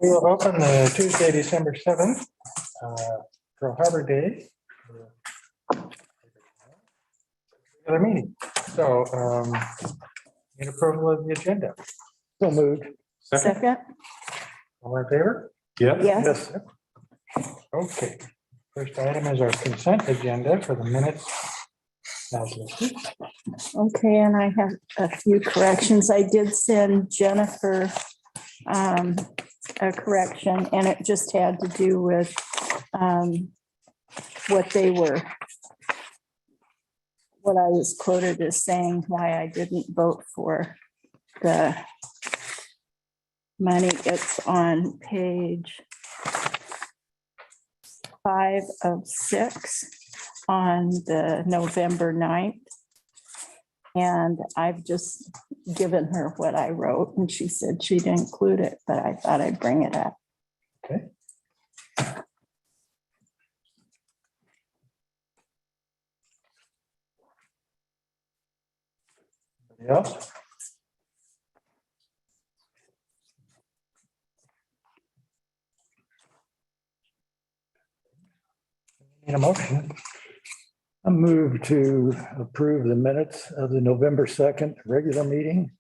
We will open Tuesday, December 7th, Pearl Harbor Day. Another meeting. So, need approval of the agenda. So moved. Second. All in favor? Yep. Yes. Okay. First item is our consent agenda for the minutes as listed. Okay, and I have a few corrections. I did send Jennifer a correction, and it just had to do with what I was quoted as saying why I didn't vote for the money. It's on page 5 of 6 on the November 9th. And I've just given her what I wrote, and she said she'd include it, but I thought I'd bring it up. Okay. Anybody else? Need a motion? I move to approve the minutes of the November 2nd regular meeting,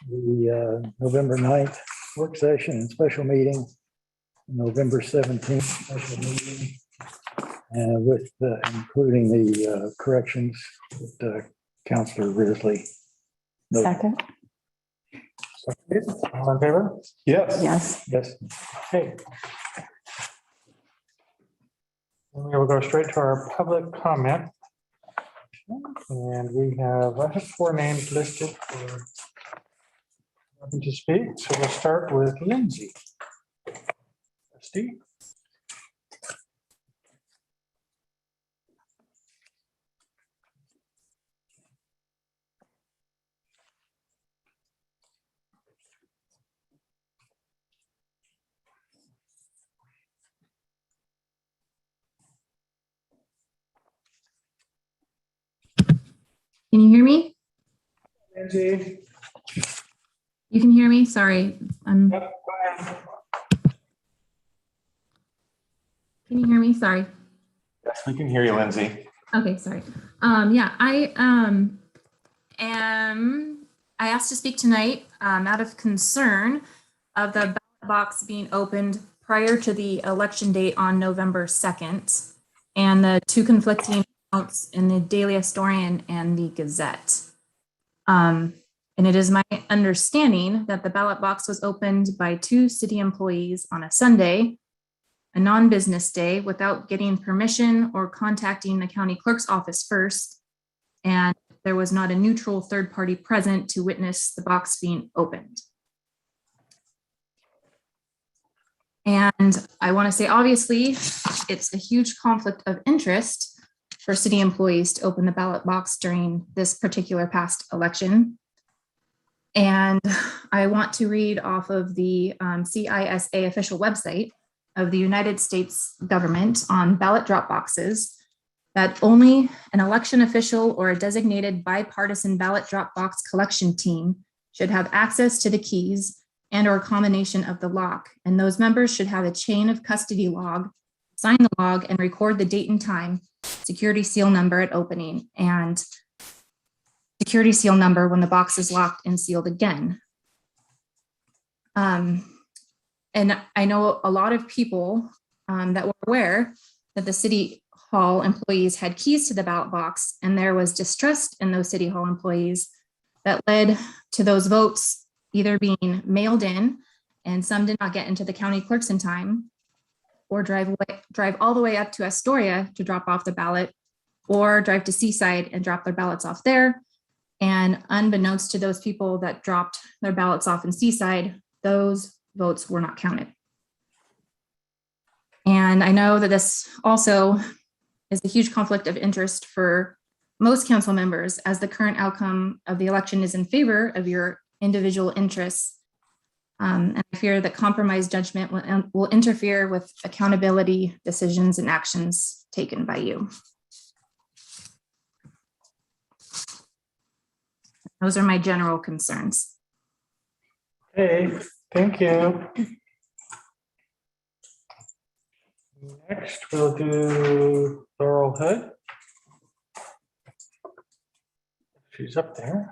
the November 9th work session and special meeting, November 17th special meeting, and with including the corrections that Councilor Risley noted. Second. All in favor? Yes. Yes. Yes. Okay. And we will go straight to our public comment. And we have, I have 4 names listed for wanting to speak. So we'll start with Lindsay. Steve. Can you hear me? Lindsay. You can hear me? Sorry. Yep, go ahead. Can you hear me? Sorry. Yes, we can hear you, Lindsay. Okay, sorry. Yeah, I asked to speak tonight out of concern of the ballot box being opened prior to the election date on November 2nd and the 2 conflicting accounts in the Daily Historian and the Gazette. And it is my understanding that the ballot box was opened by 2 city employees on a Sunday, a non-business day, without getting permission or contacting the county clerk's office first. And there was not a neutral third party present to witness the box being opened. And I want to say, obviously, it's a huge conflict of interest for city employees to open the ballot box during this particular past election. And I want to read off of the CISA official website of the United States government on ballot drop boxes that only an election official or a designated bipartisan ballot drop box collection team should have access to the keys and or combination of the lock. And those members should have a chain of custody log, sign the log and record the date and time, security seal number at opening, and security seal number when the box is locked and sealed again. And I know a lot of people that were aware that the City Hall employees had keys to the ballot box, and there was distrust in those City Hall employees that led to those votes either being mailed in, and some did not get into the county clerks in time, or drive all the way up to Astoria to drop off the ballot, or drive to Seaside and drop their ballots off there. And unbeknownst to those people that dropped their ballots off in Seaside, those votes were not counted. And I know that this also is a huge conflict of interest for most council members, as the current outcome of the election is in favor of your individual interests. And I fear that compromised judgment will interfere with accountability, decisions, and actions taken by you. Those are my general concerns. Okay, thank you. Next, we'll do Laurel Hood. She's up there.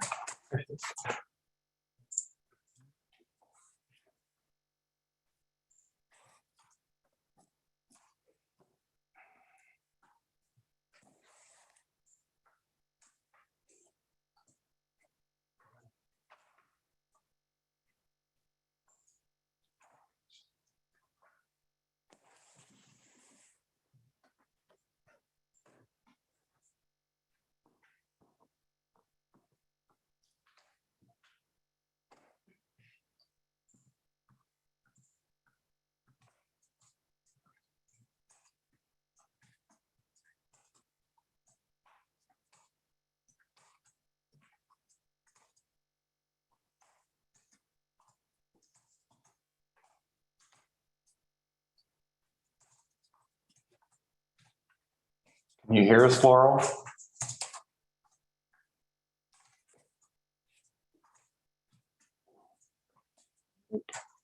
Can you hear us, Laurel?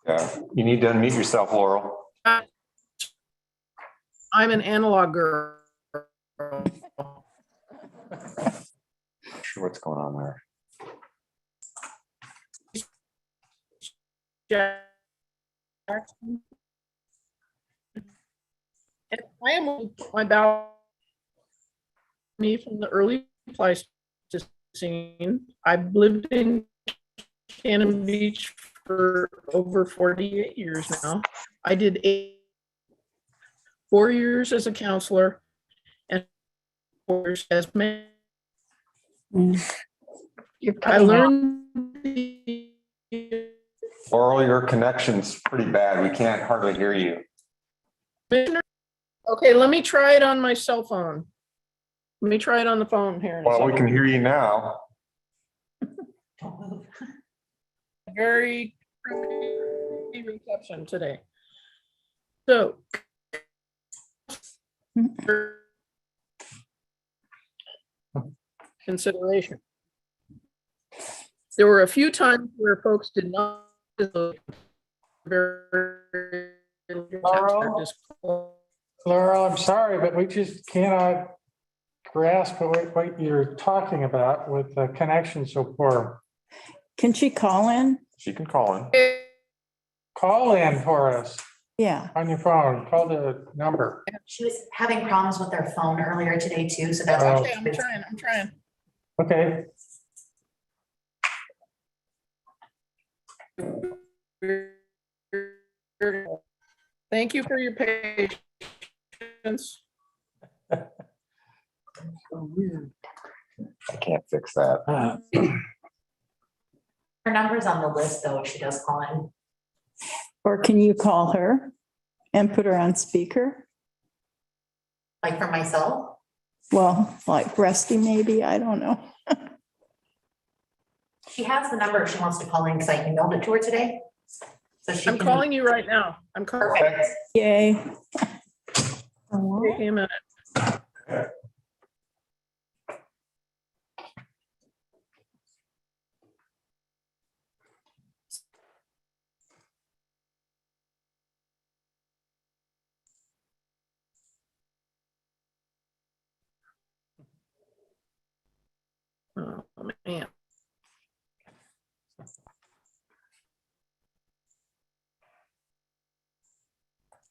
Yeah, you need to unmute yourself, Laurel. I'm an analog girl. Not sure what's going on there. Jackson. And I am my ballot me from the early Pleistocene. I've lived in Cannon Beach for over 48 years now. I did 4 years as a counselor and 4 years as man. You're I cutting out. learned Laurel, your connection's pretty bad. We can't hardly hear you. Okay, let me try it on my cell phone. Let me try it on the phone here. in a Well, we second. can hear you now. Very pretty reception today. So. Consideration. There were a few times where folks did not. Laurel, I'm sorry, but we just cannot grasp what you're talking about with the connection so poor. Can she call in? She can call in. Call in for us Yeah. on your phone. Call the number. She was having problems with her phone earlier today too, so that's. Oh. Okay, I'm trying. Okay. Thank you for your patience. So weird. I can't fix that. Her number's on the list though, if she does call in. Or can you call her and put her on speaker? Like for myself, Well, like Rusty maybe, I don't know. she has the number if she wants to call in because I emailed it to her today. So she I'm can. calling you right now. I'm calling. Perfect. Yay. Give me a minute. Oh, man.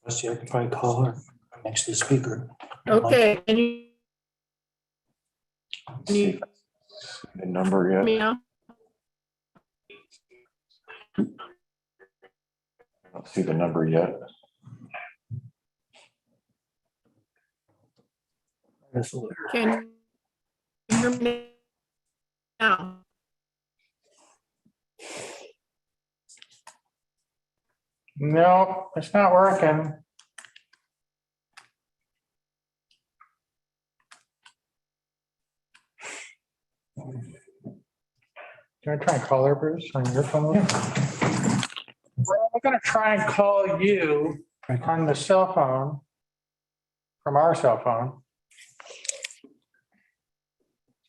Let's see, I can probably call her next to the speaker. Okay, can you See the number hear me yet? now? I don't see the number yet. Can you hear me now? No, it's not working. Can I try and call her, Bruce, on your phone? Well, I'm gonna try and call you on the cell phone from our cell phone.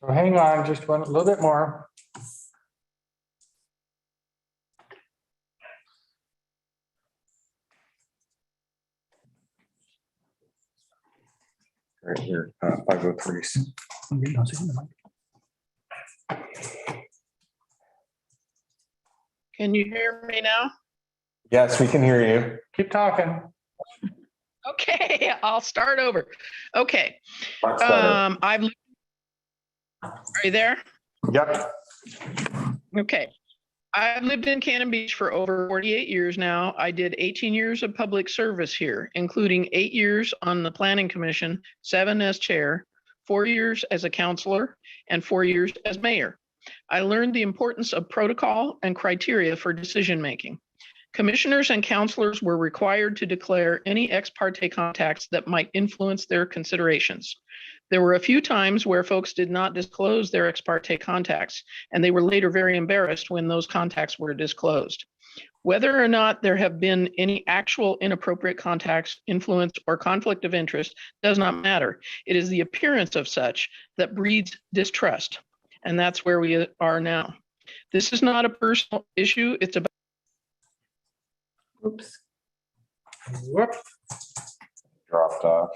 So hang on just a little bit more. Right here, 503s. Can you hear me now? Yes, we can hear you. Keep talking. Okay, I'll start over. Okay. Much better. Are you there? Yep. Okay. I've lived in Cannon Beach for over 48 years now. I did 18 years of public service here, including 8 years on the Planning Commission, 7 as chair, 4 years as a counselor, and 4 years as mayor. I learned the importance of protocol and criteria for decision-making. Commissioners and counselors were required to declare any ex parte contacts that might influence their considerations. There were a few times where folks did not disclose their ex parte contacts, and they were later very embarrassed when those contacts were disclosed. Whether or not there have been any actual inappropriate contacts, influence, or conflict of interest does not matter. It is the appearance of such that breeds distrust, and that's where we are now. This is not a personal issue. It's about Oops. Whoop. Dropped off.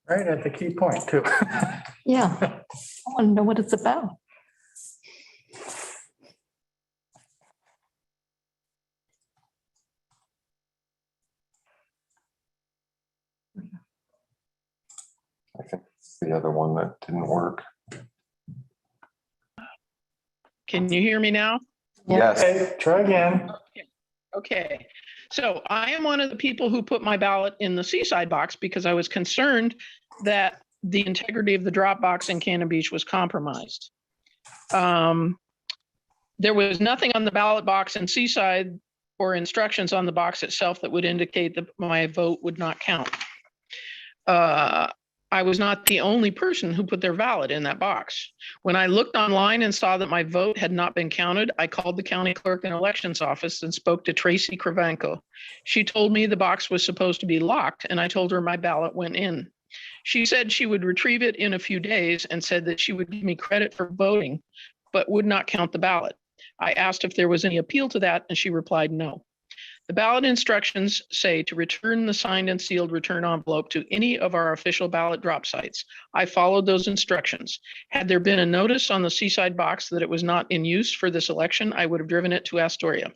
Right at the key point too. Yeah, I want to know what it's about. I think it's the other one that didn't work. Can you hear me now? Yes. Okay, try again. Okay, so I am one of the people who put my ballot in the Seaside box because I was concerned that the integrity of the drop box in Cannon Beach was compromised. There was nothing on the ballot box in Seaside or instructions on the box itself that would indicate that my vote would not count. I was not the only person who put their ballot in that box. When I looked online and saw that my vote had not been counted, I called the county clerk and elections office and spoke to Tracy Kravanko. She told me the box was supposed to be locked, and I told her my ballot went in. She said she would retrieve it in a few days and said that she would give me credit for voting, but would not count the ballot. I asked if there was any appeal to that, and she replied no. The ballot instructions say to return the signed and sealed return envelope to any of our official ballot drop sites. I followed those instructions. Had there been a notice on the Seaside box that it was not in use for this election, I would have driven it to Astoria.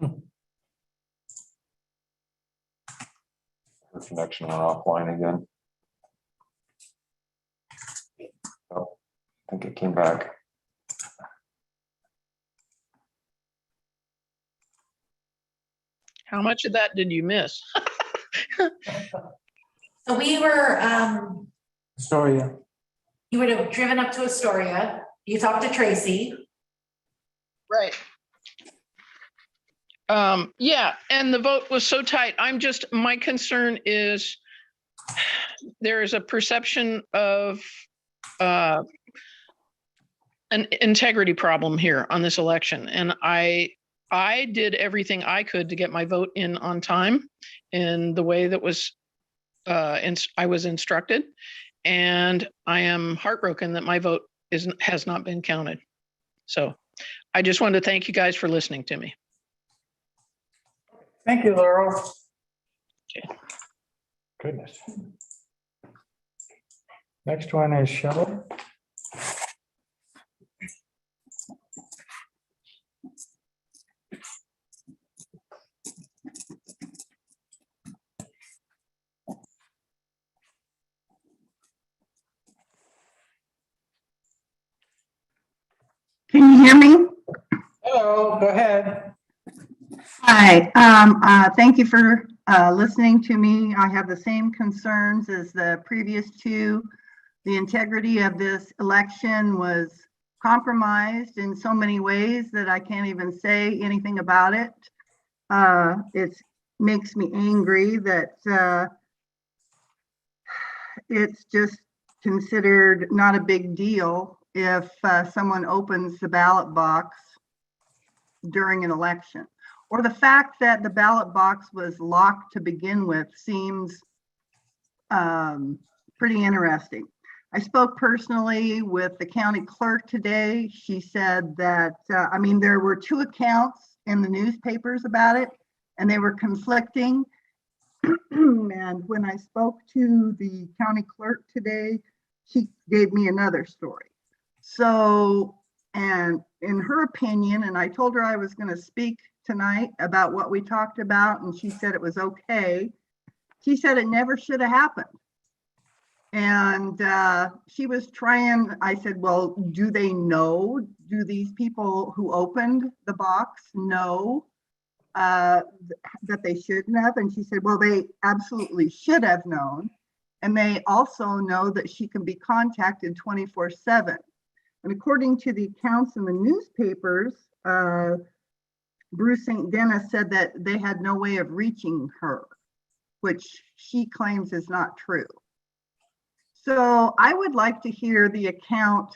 Her connection went offline again. Oh, I think it came back. How much of that did you miss? So we were, Astoria. you would have driven up to Astoria, you talked to Tracy. Right. Yeah, and the vote was so tight. My concern is there is a perception of an integrity problem here on this election. And I did everything I could to get my vote in on time in the way that was I was instructed. And I am heartbroken that my vote has not been counted. So I just wanted to thank you guys for listening to me. Thank you, Laurel. Okay. Goodness. Next one is Shelley. Can you hear me? Hello, go ahead. Hi, thank you for listening to me. I have the same concerns as the previous two. The integrity of this election was compromised in so many ways that I can't even say anything about it. It makes me angry that it's just considered not a big deal if someone opens the ballot box during an election. Or the fact that the ballot box was locked to begin with seems pretty interesting. I spoke personally with the county clerk today. She said that, there were 2 accounts in the newspapers about it, and they were conflicting. And when I spoke to the county clerk today, she gave me another story. So, and in her opinion, and I told her I was going to speak tonight about what we talked about, and she said it was okay. She said it never should have happened. And she was trying, I said, well, do they know? Do these people who opened the box know that they shouldn't have? And she said, well, they absolutely should have known. And they also know that she can be contacted 24/7. And according to the accounts in the newspapers, Bruce St. Dennis said that they had no way of reaching her, which she claims is not true. So I would like to hear the account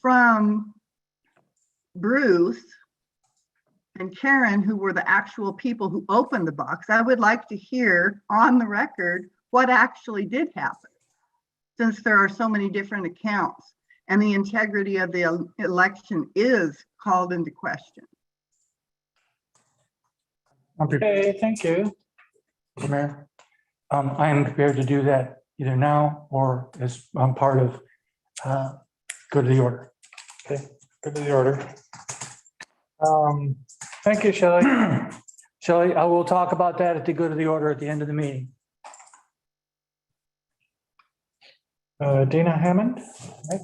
from Bruce and Karen, who were the actual people who opened the box. I would like to hear on the record what actually did happen, since there are so many different accounts and the integrity of the election is called into question. Okay, thank you. Mr. Mayor, I am prepared to do that either now or as part of go to the order. Okay, good to the order. Thank you, Shelley. Shelley, I will talk about that at the go to the order at the end of the meeting. Dina Hammond. Right.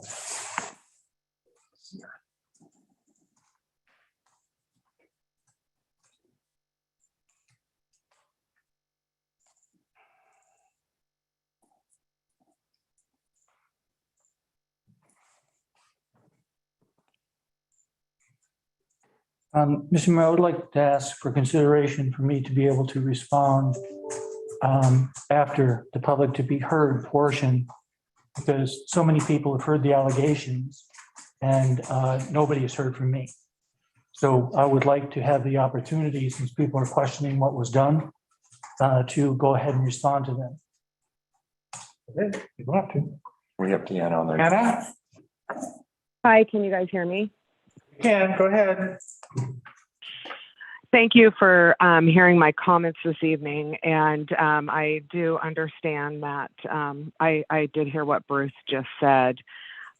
Mr. Mayor, I would like to ask for consideration for me to be able to respond after the public to be heard portion, because so many people have heard the allegations and nobody has heard from me. So I would like to have the opportunity, since people are questioning what was done, to go ahead and respond to them. Okay, you want to. We have Deanna on there. Anna, Hi, can you guys hear me? you can, go ahead. Thank you for hearing my comments this evening. And I do understand that I did hear what Bruce just said.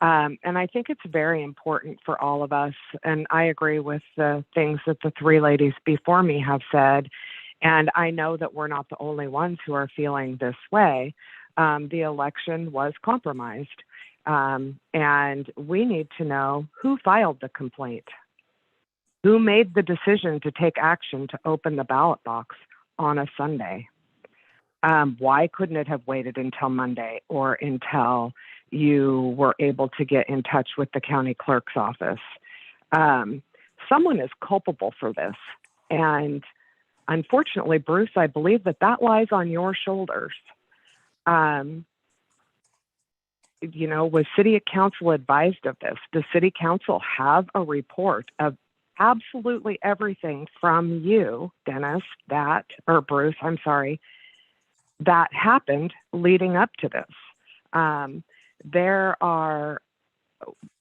And I think it's very important for all of us. And I agree with the things that the three ladies before me have said. And I know that we're not the only ones who are feeling this way. The election was compromised. And we need to know who filed the complaint. Who made the decision to take action to open the ballot box on a Sunday? Why couldn't it have waited until Monday or until you were able to get in touch with the county clerk's office? Someone is culpable for this. And unfortunately, Bruce, I believe that lies on your shoulders. You know, was City Council advised of this? Does City Council have a report of absolutely everything from you, Dennis, Bruce, I'm sorry, that happened leading up to this?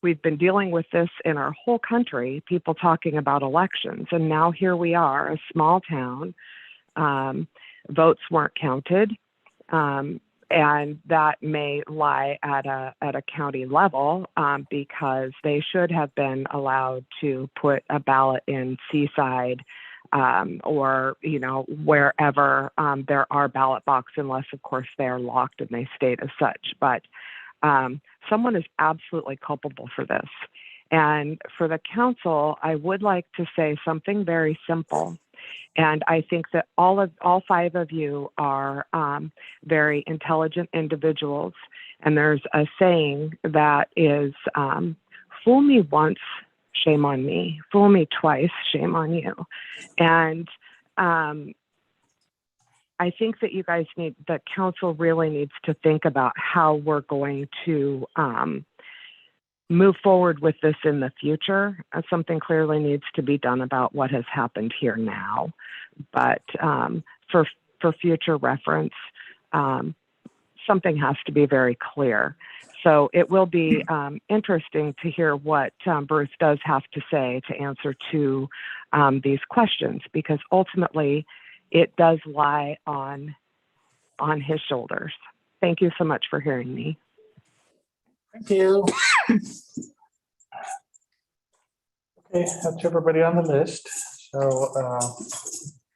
We've been dealing with this in our whole country, people talking about elections, and now here we are, a small town, votes weren't counted, and that may lie at a county level because they should have been allowed to put a ballot in Seaside or, you know, wherever there are ballot boxes, unless, of course, they're locked and they state as such. But someone is absolutely culpable for this. And for the council, I would like to say something very simple. And I think that all five of you are very intelligent individuals. And there's a saying that is, fool me once, shame on me. Fool me twice, shame on you. And I think that you guys the council really needs to think about how we're going to move forward with this in the future. Something clearly needs to be done about what has happened here now. But for future reference, something has to be very clear. So it will be interesting to hear what Bruce does have to say to answer to these questions, because ultimately it does lie on his shoulders. Thank you so much for hearing me. Thank you. Okay, that's everybody on the list. So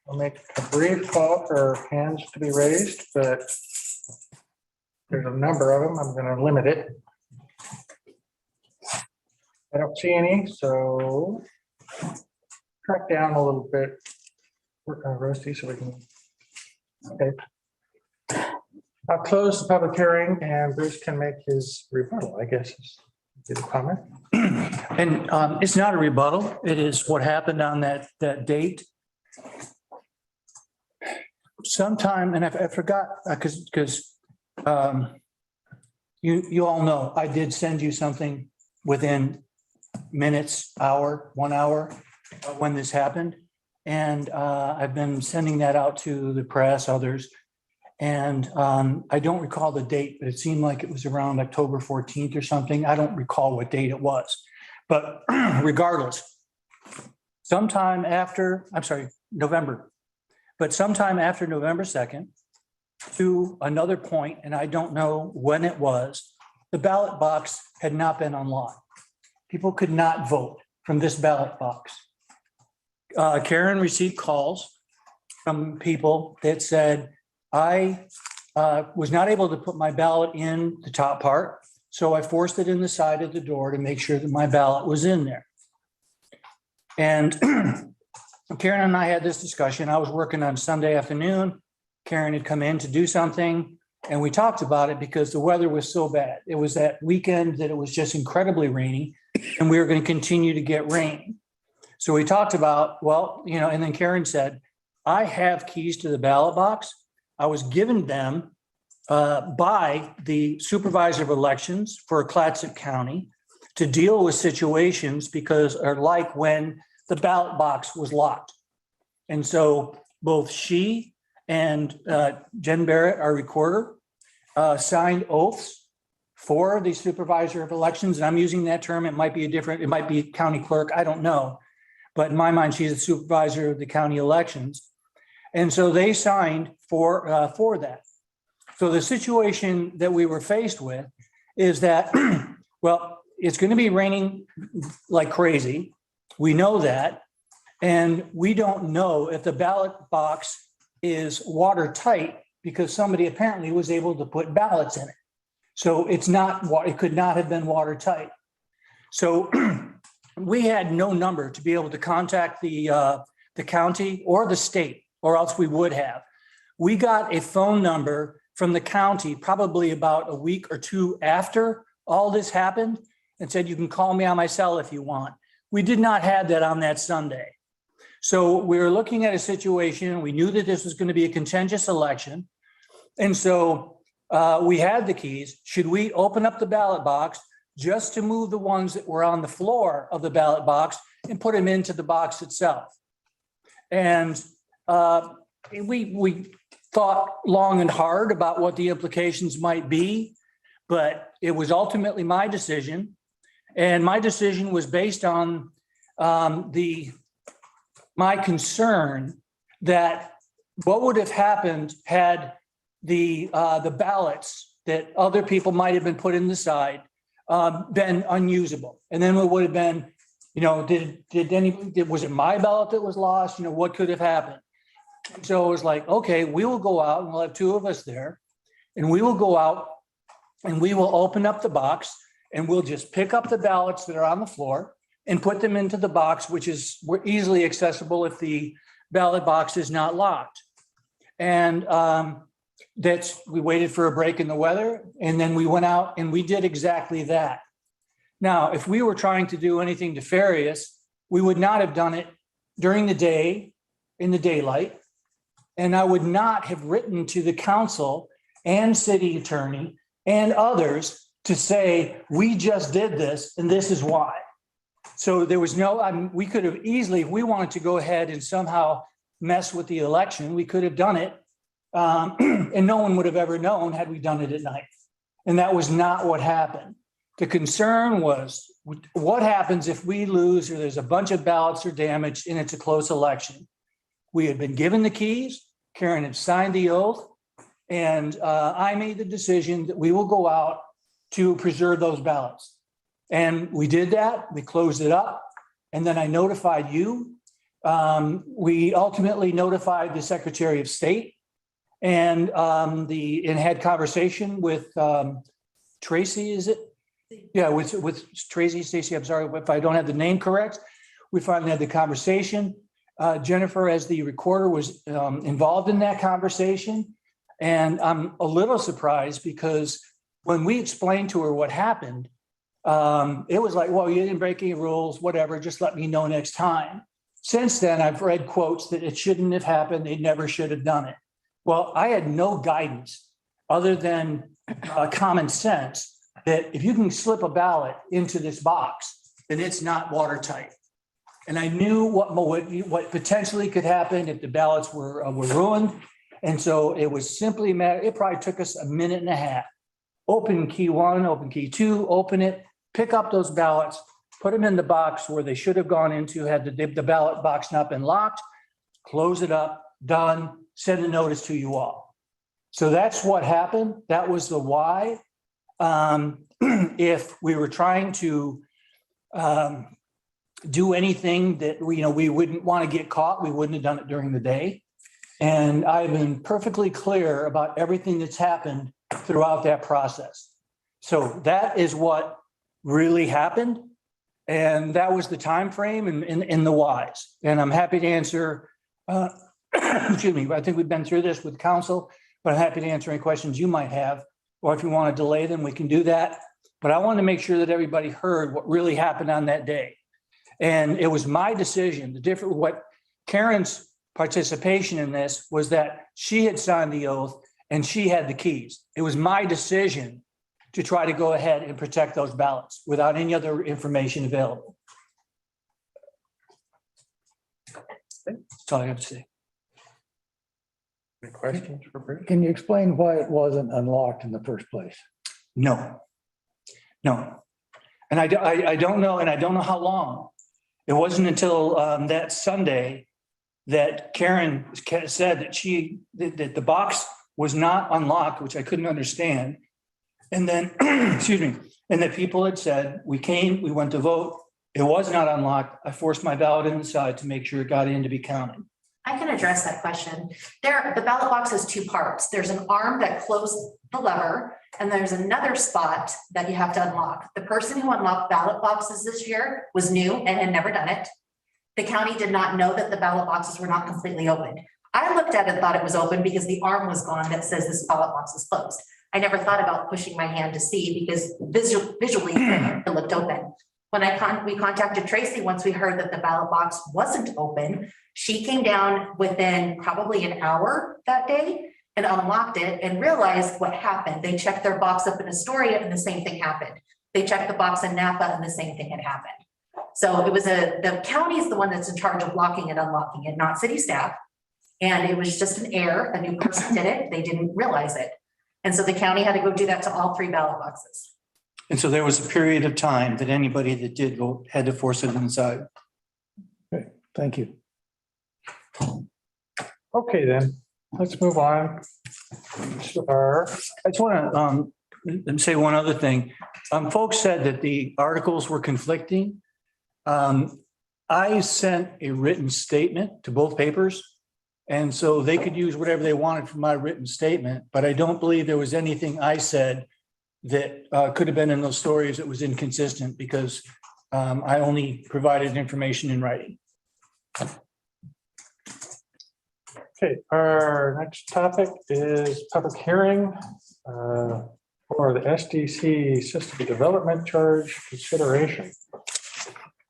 I'll make a brief call for hands to be raised, but there's a number of them. I'm going to limit it. I don't see any, so track down a little bit. Work on Rusty so we can. Okay. I'll close the public hearing and Bruce can make his rebuttal, I guess. Get a comment. And it's not a rebuttal. It is what happened on that date. Sometime, and I forgot, because you all know, I did send you something within minutes, 1 hour when this happened. And I've been sending that out to the press, others. And I don't recall the date, but it seemed like it was around October 14th or something. I don't recall what date it was. But regardless, sometime after, I'm sorry, November, but sometime after November 2nd to another point, and I don't know when it was, the ballot box had not been unlocked. People could not vote from this ballot box. Karen received calls from people that said, I was not able to put my ballot in the top part, so I forced it in the side of the door to make sure that my ballot was in there. And Karen and I had this discussion. I was working on Sunday afternoon. Karen had come in to do something, and we talked about it because the weather was so bad. It was that weekend that it was just incredibly rainy, and we were going to continue to get rain. So we talked about, well, you know, and then Karen said, I have keys to the ballot box. I was given them by the supervisor of elections for Clatsop County to deal with situations because, or like when the ballot box was locked. And so both she and Jen Barrett, our recorder, signed oaths for the supervisor of elections. And I'm using that term. It might be it might be county clerk. I don't know. But in my mind, she's the supervisor of the county elections. And so they signed for that. So the situation that we were faced with is that, well, it's going to be raining like crazy. We know that. And we don't know if the ballot box is watertight because somebody apparently was able to put ballots in it. So it could not have been watertight. So we had no number to be able to contact the county or the state, or else we would have. We got a phone number from the county probably about a week or two after all this happened and said, you can call me on my cell if you want. We did not have that on that Sunday. So we were looking at a situation. We knew that this was going to be a contentious election. And so we had the keys. Should we open up the ballot box just to move the ones that were on the floor of the ballot box and put them into the box itself? And we thought long and hard about what the implications might be, but it was ultimately my decision. And my decision was based on my concern that what would have happened had the ballots that other people might have been put in the side been unusable. And then it would have been, you know, was it my ballot that was lost? You know, what could have happened? So it was like, okay, we will go out and we'll have two of us there and we will go out and we will open up the box and we'll just pick up the ballots that are on the floor and put them into the box, which is easily accessible if the ballot box is not locked. And we waited for a break in the weather and then we went out and we did exactly that. Now, if we were trying to do anything nefarious, we would not have done it during the day in the daylight. And I would not have written to the council and city attorney and others to say, we just did this and this is why. So there was we could have easily, if we wanted to go ahead and somehow mess with the election, we could have done it. And no one would have ever known had we done it at night. And that was not what happened. The concern was what happens if we lose or there's a bunch of ballots are damaged and it's a close election. We had been given the keys, Karen had signed the oath, and I made the decision that we will go out to preserve those ballots. And we did that, we closed it up, and then I notified you. We ultimately notified the Secretary of State and had conversation with Tracy, is it? Yeah, with Tracy, Stacy, I'm sorry if I don't have the name correct. We finally had the conversation. Jennifer, as the recorder, was involved in that conversation. And I'm a little surprised because when we explained to her what happened, it was like, well, you didn't break any rules, whatever, just let me know next time. Since then, I've read quotes that it shouldn't have happened. They never should have done it. Well, I had no guidance other than common sense that if you can slip a ballot into this box, then it's not watertight. And I knew what potentially could happen if the ballots were ruined. And so it was simply a matter, it probably took us a minute and a half. Open key 1, open key 2, open it, pick up those ballots, put them in the box where they should have gone into, had the ballot box not been locked, close it up, done, send a notice to you all. So that's what happened. That was the why. If we were trying to do anything that we wouldn't want to get caught, we wouldn't have done it during the day. And I've been perfectly clear about everything that's happened throughout that process. So that is what really happened. And that was the time frame and the whys. And I'm happy to answer, excuse me, I think we've been through this with council, but I'm happy to answer any questions you might have. Or if you want to delay them, we can do that. But I want to make sure that everybody heard what really happened on that day. And it was my decision. What Karen's participation in this was that she had signed the oath and she had the keys. It was my decision to try to go ahead and protect those ballots without any other information available. That's all I have to say. Any questions for Bruce? Can you explain why it wasn't unlocked in the first place? No. And I don't know, and I don't know how long. It wasn't until that Sunday that Karen said that the box was not unlocked, which I couldn't understand. And then, excuse me, and that people had said, we went to vote. It was not unlocked. I forced my ballot inside to make sure it got in to be counted. I can address that question. The ballot box has two parts. There's an arm that closed the lever, and there's another spot that you have to unlock. The person who unlocked ballot boxes this year was new and had never done it. The county did not know that the ballot boxes were not completely open. I looked at it and thought it was open because the arm was gone that says this ballot box is closed. I never thought about pushing my hand to see because visually it looked open. When we contacted Tracy, once we heard that the ballot box wasn't open, she came down within probably an hour that day and unlocked it and realized what happened. They checked their box up in Astoria and the same thing happened. They checked the box in Napa and the same thing had happened. So it was the county is the one that's in charge of locking and unlocking it, not city staff. And it was just an error. A new person did it. They didn't realize it. And so the county had to go do that to all 3 ballot boxes. And so there was a period of time that anybody that did vote had to force it inside. Okay, thank you. Okay, then, let's move on. I just want to say one other thing. Folks said that the articles were conflicting. I sent a written statement to both papers, and so they could use whatever they wanted from my written statement, but I don't believe there was anything I said that could have been in those stories that was inconsistent because I only provided information in writing. Okay, our next topic is public hearing for the SDC System Development Charge consideration.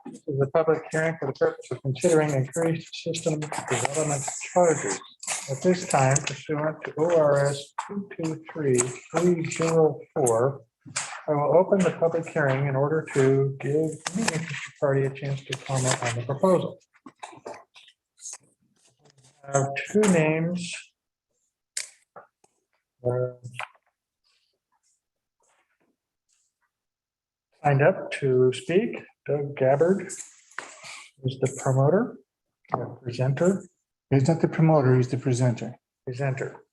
This is a public hearing for the purpose of considering increased system development charges. At this time, pursuant to ORS 223-304, I will open the public hearing in order to give any interested party a chance to comment on the proposal. I have 2 names. Signed up to speak, Doug Gabbard is the promoter, or presenter, He's not the promoter, he's the presenter. presenter.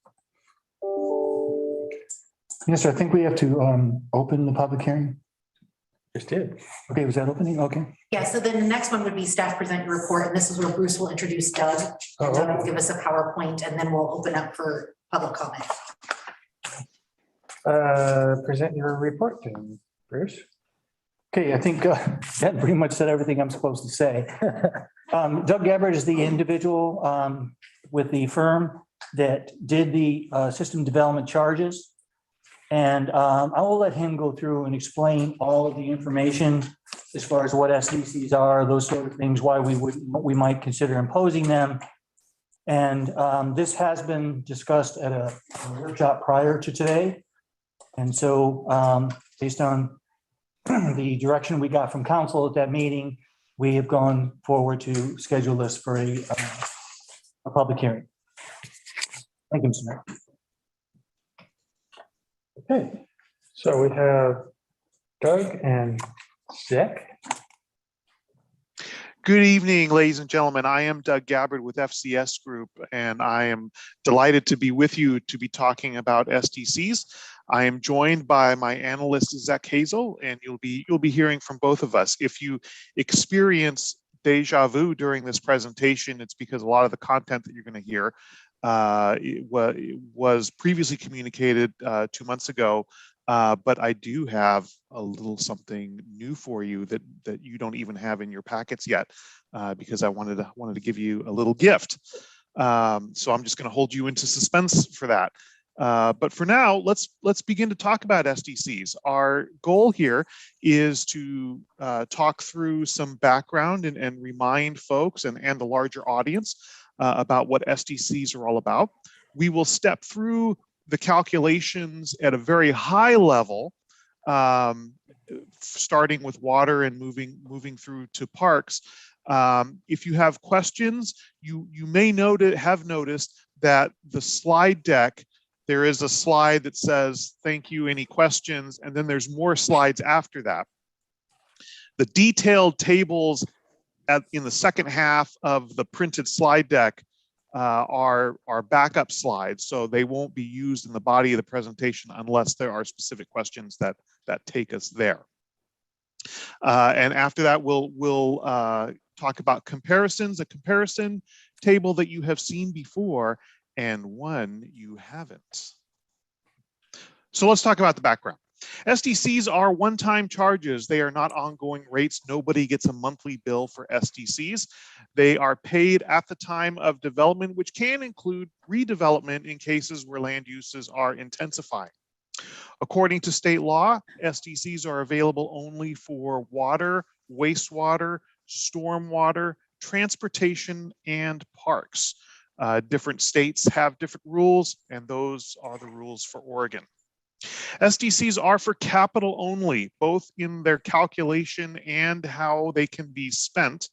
Yes, sir, I think we have to open the public hearing. Just did. Okay, was that opening? Okay. Yeah, so then the next one would be staff present your report, and this is where Bruce will introduce Doug. And Doug will give us a PowerPoint, and then we'll open up for public comment. Present your report then, Bruce. Okay, I think that pretty much said everything I'm supposed to say. Doug Gabbard is the individual with the firm that did the system development charges. And I will let him go through and explain all of the information as far as what SDCs are, those sort of things, why we might consider imposing them. And this has been discussed at a workshop prior to today. And so based on the direction we got from council at that meeting, we have gone forward to schedule this for a public hearing. Thank you, Mr. Mayor. Okay, so we have Doug and Zach. Good evening, ladies and gentlemen. I am Doug Gabbard with FCS Group, and I am delighted to be with you to be talking about SDCs. I am joined by my analyst, Zach Hazel, and you'll be hearing from both of us. If you experience deja vu during this presentation, it's because a lot of the content that you're going to hear was previously communicated 2 months ago, but I do have a little something new for you that you don't even have in your packets yet, because I wanted to give you a little gift. So I'm just going to hold you into suspense for that. But for now, let's begin to talk about SDCs. Our goal here is to talk through some background and remind folks and the larger audience about what SDCs are all about. We will step through the calculations at a very high level, starting with water and moving through to parks. If you have questions, you may have noticed that the slide deck, there is a slide that says, thank you, any questions? And then there's more slides after that. The detailed tables in the second half of the printed slide deck are backup slides, so they won't be used in the body of the presentation unless there are specific questions that take us there. And after that, we'll talk about comparisons, a comparison table that you have seen before and one you haven't. So let's talk about the background. SDCs are one-time charges. They are not ongoing rates. Nobody gets a monthly bill for SDCs. They are paid at the time of development, which can include redevelopment in cases where land uses are intensifying. According to state law, SDCs are available only for water, wastewater, stormwater, transportation, and parks. Different states have different rules, and those are the rules for Oregon. SDCs are for capital only, both in their calculation and how they can be spent.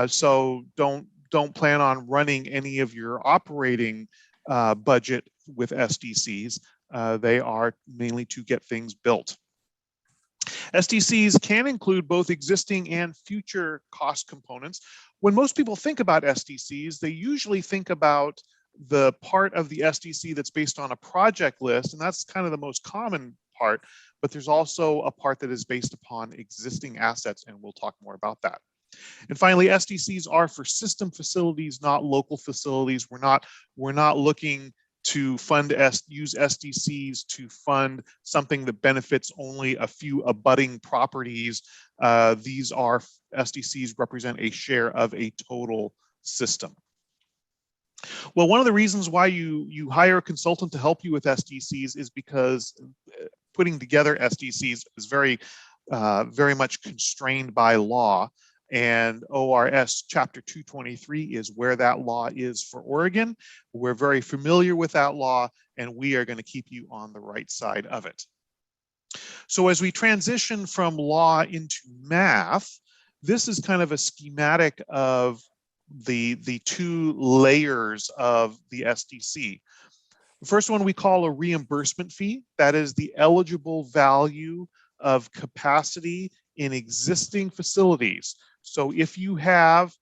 So don't plan on running any of your operating budget with SDCs. They are mainly to get things built. SDCs can include both existing and future cost components. When most people think about SDCs, they usually think about the part of the SDC that's based on a project list, and that's kind of the most common part, but there's also a part that is based upon existing assets, and we'll talk more about that. And finally, SDCs are for system facilities, not local facilities. We're not looking to use SDCs to fund something that benefits only a few abutting properties. These are SDCs represent a share of a total system. Well, one of the reasons why you hire a consultant to help you with SDCs is because putting together SDCs is very much constrained by law, and ORS Chapter 223 is where that law is for Oregon. We're very familiar with that law, and we are going to keep you on the right side of it. So as we transition from law into math, this is kind of a schematic of the two layers of the SDC. The first one we call a reimbursement fee. That is the eligible value of capacity in existing facilities. So if you have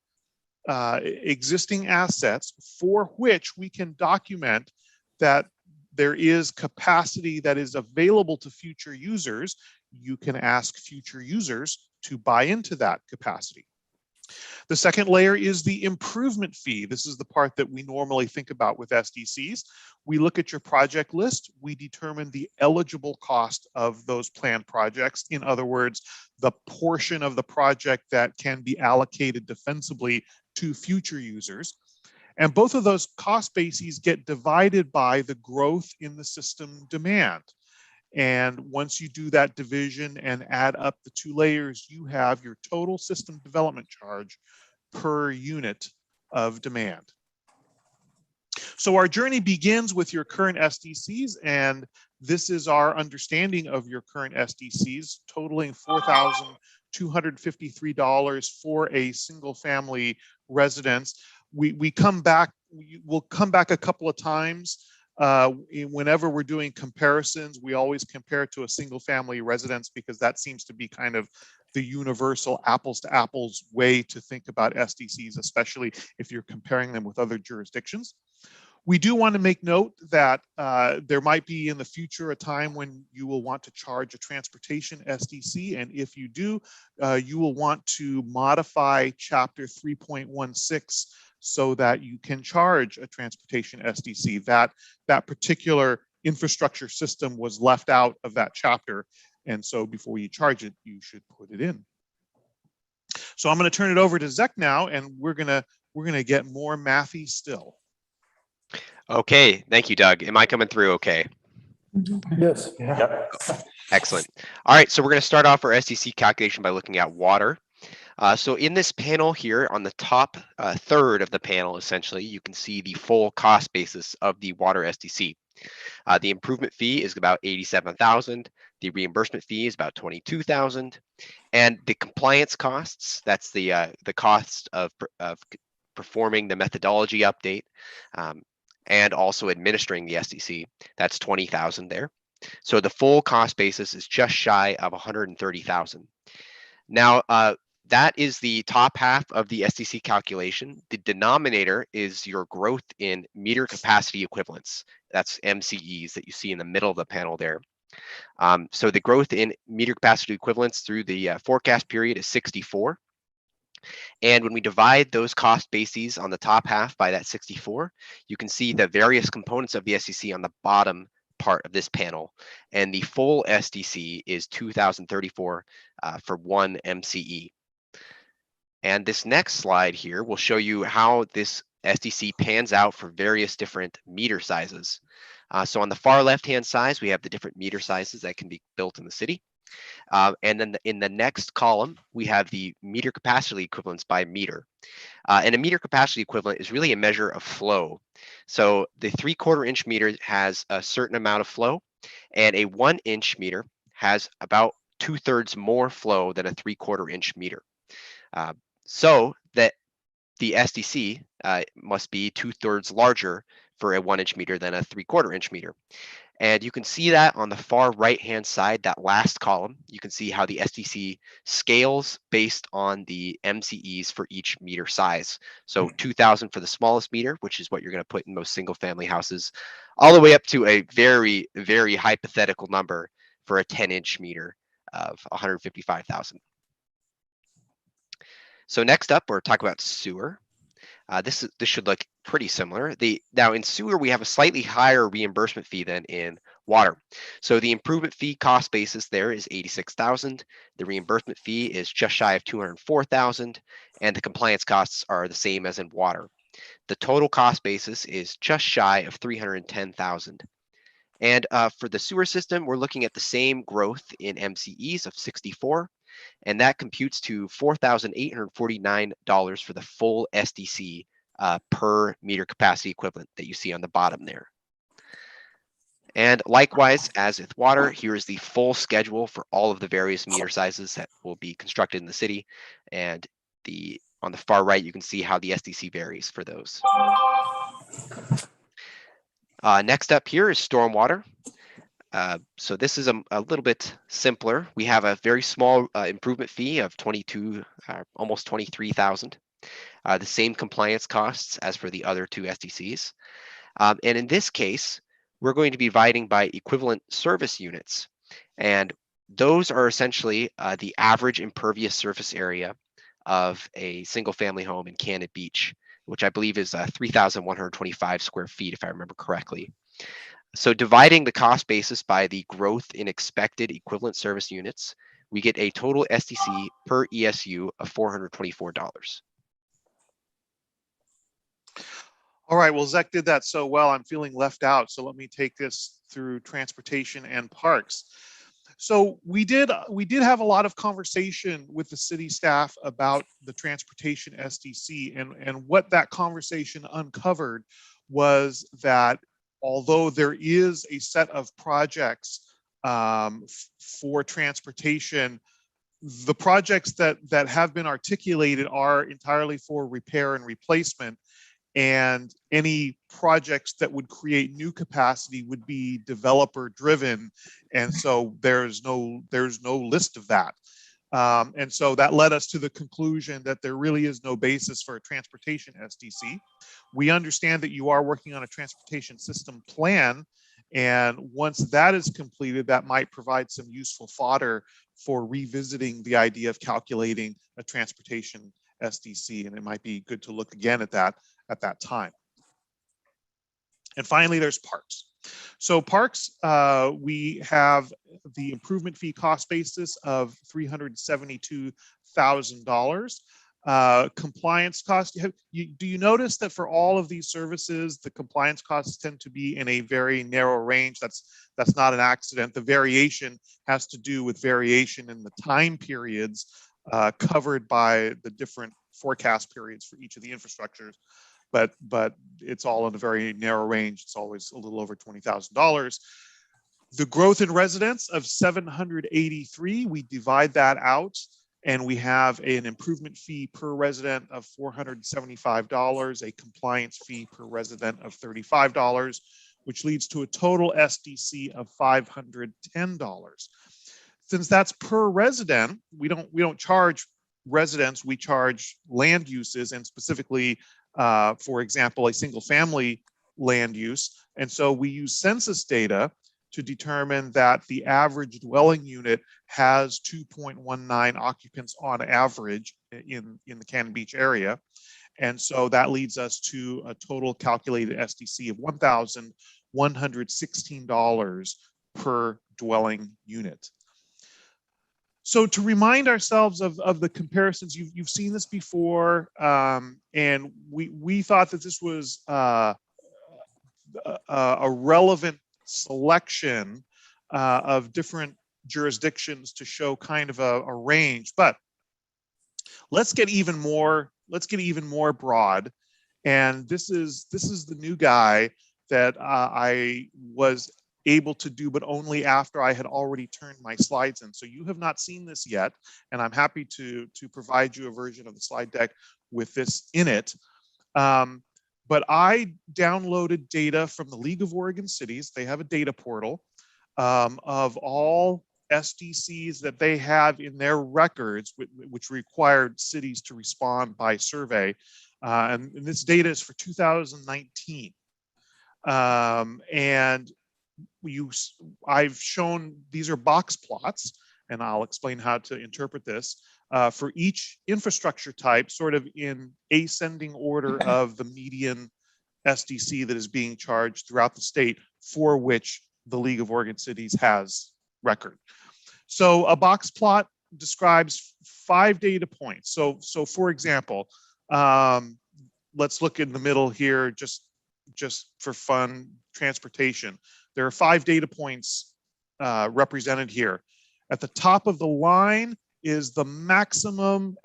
existing assets for which we can document that there is capacity that is available to future users, you can ask future users to buy into that capacity. The second layer is the improvement fee. This is the part that we normally think about with SDCs. We look at your project list, we determine the eligible cost of those planned projects. In other words, the portion of the project that can be allocated defensibly to future users. And both of those cost bases get divided by the growth in the system demand. And once you do that division and add up the two layers, you have your total system development charge per unit of demand. So our journey begins with your current SDCs, and this is our understanding of your current SDCs, totaling $4,253 for a single family residence. We'll come back a couple of times. Whenever we're doing comparisons, we always compare to a single family residence because that seems to be kind of the universal apples to apples way to think about SDCs, especially if you're comparing them with other jurisdictions. We do want to make note that there might be in the future a time when you will want to charge a transportation SDC. And if you do, you will want to modify Chapter 3.16 so that you can charge a transportation SDC. That particular infrastructure system was left out of that chapter. And so before you charge it, you should put it in. So I'm going to turn it over to Zek now, and we're going to get more mathy still. Okay, thank you, Doug. Am I coming through okay? Yes. Yeah. Excellent. All right, so we're going to start off our SDC calculation by looking at water. So in this panel here on the top third of the panel, essentially, you can see the full cost basis of the water SDC. The improvement fee is about $87,000. The reimbursement fee is about $22,000. And the compliance costs, that's the cost of performing the methodology update and also administering the SDC, that's $20,000 there. So the full cost basis is just shy of $130,000. Now, that is the top half of the SDC calculation. The denominator is your growth in meter capacity equivalents. That's MCEs that you see in the middle of the panel there. So the growth in meter capacity equivalents through the forecast period is 64. And when we divide those cost bases on the top half by that 64, you can see the various components of the SDC on the bottom part of this panel. And the full SDC is 2,034 for 1 MCE. And this next slide here will show you how this SDC pans out for various different meter sizes. So on the far left-hand side, we have the different meter sizes that can be built in the city. And then in the next column, we have the meter capacity equivalents by meter. And a meter capacity equivalent is really a measure of flow. So the 3/4 inch meter has a certain amount of flow, and a 1 inch meter has about 2/3 more flow than a 3/4 inch meter. So that the SDC must be 2/3 larger for a 1 inch meter than a 3/4 inch meter. And you can see that on the far right-hand side, that last column, you can see how the SDC scales based on the MCEs for each meter size. So 2,000 for the smallest meter, which is what you're going to put in most single-family houses, all the way up to a very, very hypothetical number for a 10-inch meter of 155,000. So next up, we're talking about sewer. This should look pretty similar. Now in sewer, we have a slightly higher reimbursement fee than in water. So the improvement fee cost basis there is $86,000. The reimbursement fee is just shy of $204,000, and the compliance costs are the same as in water. The total cost basis is just shy of $310,000. And for the sewer system, we're looking at the same growth in MCEs of 64. And that computes to $4,849 for the full SDC per meter capacity equivalent that you see on the bottom there. And likewise, as with water, here is the full schedule for all of the various meter sizes that will be constructed in the city. And on the far right, you can see how the SDC varies for those. Next up here is stormwater. So this is a little bit simpler. We have a very small improvement fee of 22, almost 23,000. The same compliance costs as for the other two SDCs. And in this case, we're going to be dividing by equivalent service units. And those are essentially the average impervious surface area of a single family home in Cannon Beach, which I believe is 3,125 square feet, if I remember correctly. So dividing the cost basis by the growth in expected equivalent service units, we get a total SDC per ESU of $424. All right, well, Zach did that so well, I'm feeling left out. So let me take this through transportation and parks. So we did have a lot of conversation with the city staff about the transportation SDC, and what that conversation uncovered was that although there is a set of projects for transportation, the projects that have been articulated are entirely for repair and replacement. And any projects that would create new capacity would be developer driven. And so there's no list of that. And so that led us to the conclusion that there really is no basis for a transportation SDC. We understand that you are working on a transportation system plan. And once that is completed, that might provide some useful fodder for revisiting the idea of calculating a transportation SDC. And it might be good to look again at that time. And finally, there's parks. So parks, we have the improvement fee cost basis of $372,000. Compliance cost, do you notice that for all of these services, the compliance costs tend to be in a very narrow range? That's not an accident. The variation has to do with variation in the time periods covered by the different forecast periods for each of the infrastructures. But it's all in a very narrow range. It's always a little over $20,000. The growth in residents of 783, we divide that out, and we have an improvement fee per resident of $475, a compliance fee per resident of $35, which leads to a total SDC of $510. Since that's per resident, we don't charge residents, we charge land uses, and specifically for example, a single family land use. And so we use census data to determine that the average dwelling unit has 2.19 occupants on average in the Cannon Beach area. And so that leads us to a total calculated SDC of $1,116 per dwelling unit. So to remind ourselves of the comparisons, you've seen this before, and we thought that this was a relevant selection of different jurisdictions to show kind of a range. But let's get even more broad. And this is the new guy that I was able to do, but only after I had already turned my slides in. So you have not seen this yet, and I'm happy to provide you a version of the slide deck with this in it. But I downloaded data from the League of Oregon Cities. They have a data portal of all SDCs that they have in their records, which required cities to respond by survey. And this data is for 2019. And I've shown, these are box plots, and I'll explain how to interpret this for each infrastructure type, sort of in ascending order of the median SDC that is being charged throughout the state, for which the League of Oregon Cities has record. So a box plot describes 5 data points. So for example, let's look in the middle here, just for fun, transportation. There are 5 data points represented here. At the top of the line is the maximum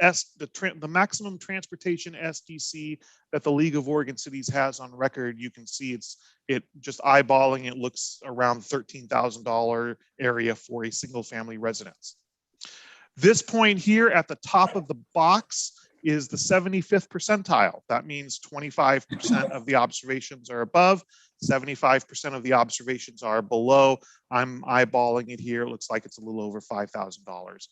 transportation SDC that the League of Oregon Cities has on record. You can see it just eyeballing it looks around $13,000 area for a single family residence. This point here at the top of the box is the 75th percentile. That means 25% of the observations are above, 75% of the observations are below. I'm eyeballing it here. It looks like it's a little over $5,000.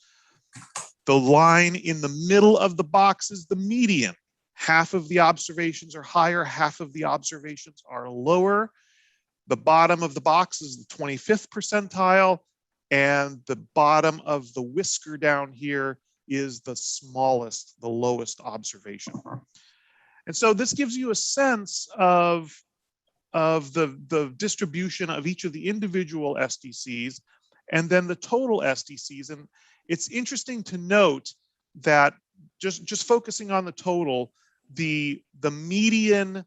The line in the middle of the box is the median. Half of the observations are higher, half of the observations are lower. The bottom of the box is the 25th percentile, and the bottom of the whisker down here is the smallest, the lowest observation. And so this gives you a sense of the distribution of each of the individual SDCs and then the total SDCs. And it's interesting to note that just focusing on the total, the median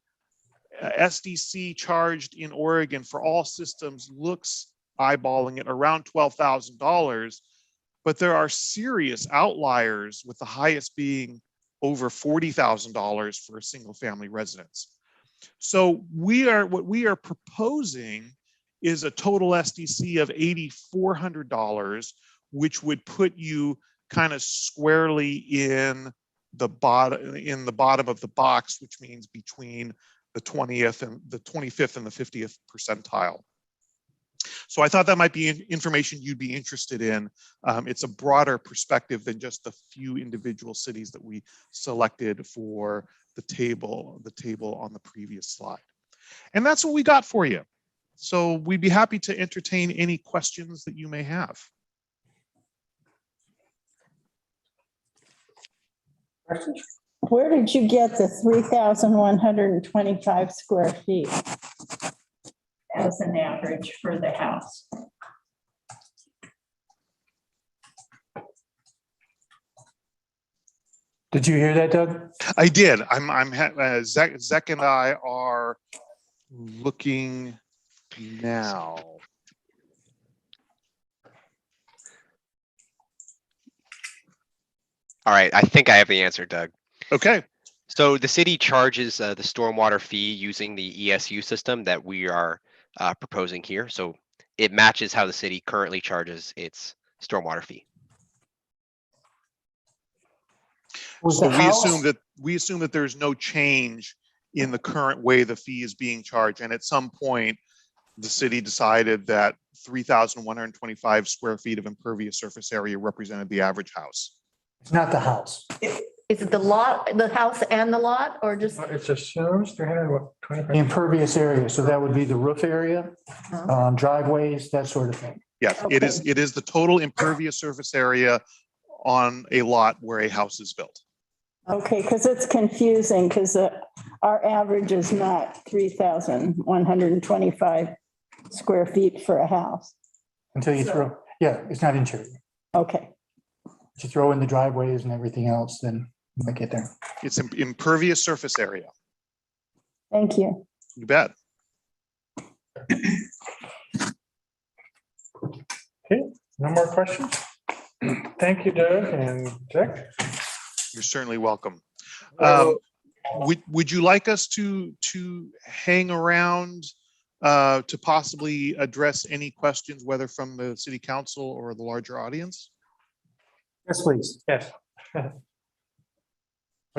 SDC charged in Oregon for all systems looks, eyeballing it, around $12,000, but there are serious outliers, with the highest being over $40,000 for a single family residence. So what we are proposing is a total SDC of $8,400, which would put you kind of squarely in the bottom of the box, which means between the 20th and the 25th and the 50th percentile. So I thought that might be information you'd be interested in. It's a broader perspective than just the few individual cities that we selected for the table on the previous slide. And that's what we got for you. So we'd be happy to entertain any questions that you may have. Where did you get the 3,125 square feet as an average for the house? Did you hear that, Doug? I did. Zach and I are looking now. All right, I think I have the answer, Doug. Okay. So the city charges the stormwater fee using the ESU system that we are proposing here. So it matches how the city currently charges its stormwater fee. So we assume that there's no change in the current way the fee is being charged. And at some point, the city decided that 3,125 square feet of impervious surface area represented the average house. It's not the house. Is it the lot, the house and the lot, or just? It's assumes 325. The impervious area, so that would be the roof area, driveways, that sort of thing. Yes, Okay. it is the total impervious surface area on a lot where a house is built. Okay, because it's confusing, because our average is not 3,125 square feet for a house. Until you throw, yeah, it's not interior. Okay, You throw in the driveways and everything else, then you might get there. It's impervious surface area. thank you. You bet. Okay, no more questions? Thank you, Doug and Jack. You're certainly welcome. Would you like us to hang around to possibly address any questions, whether from the city council or the larger audience? Yes, please. Yes.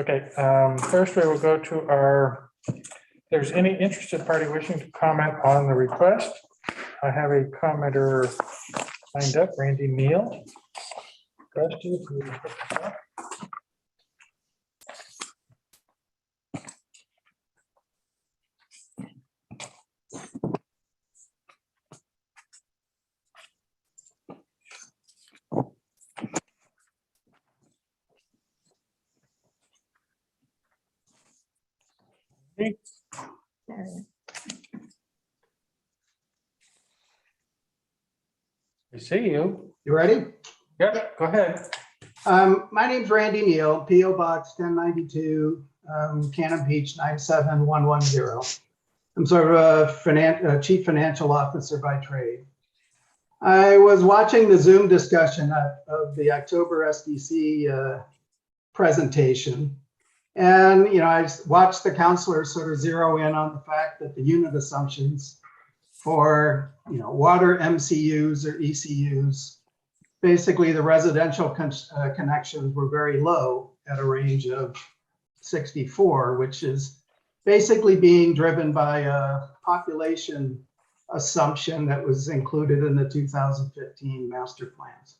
Okay, first we will go to our, if there's any interested party wishing to comment on the request. I have a commenter lined up, Randy Neal. Rusty, if you would put this up. We see you. You ready? Yep, go ahead. My name's Randy Neal, P.O. Box 1092, Cannon Beach 97110. I'm sort of a chief financial officer by trade. I was watching the Zoom discussion of the October SDC presentation. And, I watched the counselors sort of zero in on the fact that the unit assumptions for, water MCUs or ECUs, basically the residential connections were very low at a range of 64, which is basically being driven by a population assumption that was included in the 2015 master plans.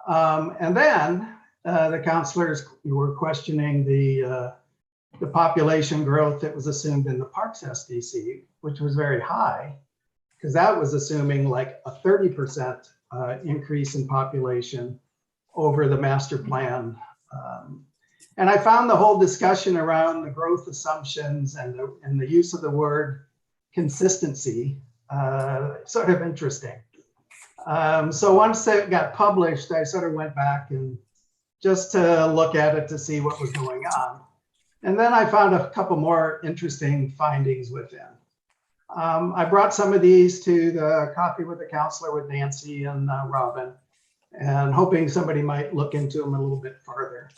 And then the counselors were questioning the population growth that was assumed in the Parks SDC, which was very high, because that was assuming like a 30% increase in population over the master plan. And I found the whole discussion around the growth assumptions and the use of the word consistency sort of interesting. So once it got published, I sort of went back and just to look at it to see what was going on. And then I found a couple more interesting findings within. I brought some of these to the Coffee with the Counselor with Nancy and Robin, and hoping somebody might look into them a little bit further.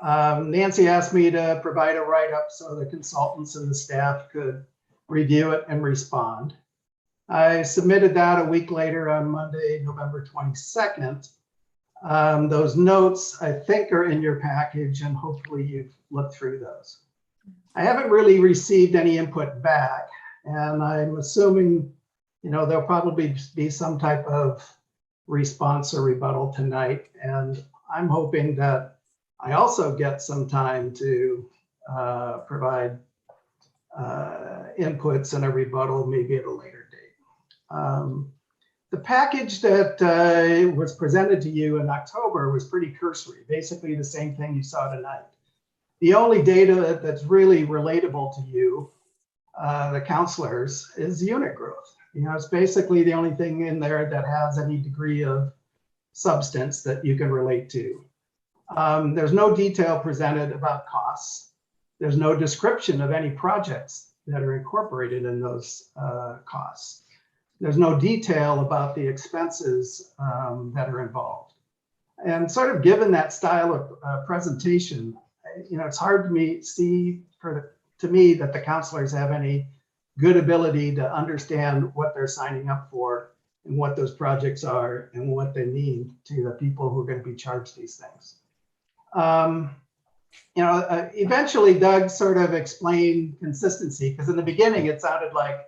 Nancy asked me to provide a write-up so the consultants and the staff could review it and respond. I submitted that a week later on Monday, November 22nd. Those notes, I think, are in your package, and hopefully you've looked through those. I haven't really received any input back, and I'm assuming, there'll probably be some type of response or rebuttal tonight. And I'm hoping that I also get some time to provide inputs and a rebuttal maybe at a later date. The package that was presented to you in October was pretty cursory, basically the same thing you saw tonight. The only data that's really relatable to you, the counselors, is unit growth. It's basically the only thing in there that has any degree of substance that you can relate to. There's no detail presented about costs. There's no description of any projects that are incorporated in those costs. There's no detail about the expenses that are involved. And sort of given that style of presentation, it's hard to me that the counselors have any good ability to understand what they're signing up for and what those projects are and what they mean to the people who are going to be charged these things. Eventually Doug sort of explained consistency, because in the beginning it sounded like,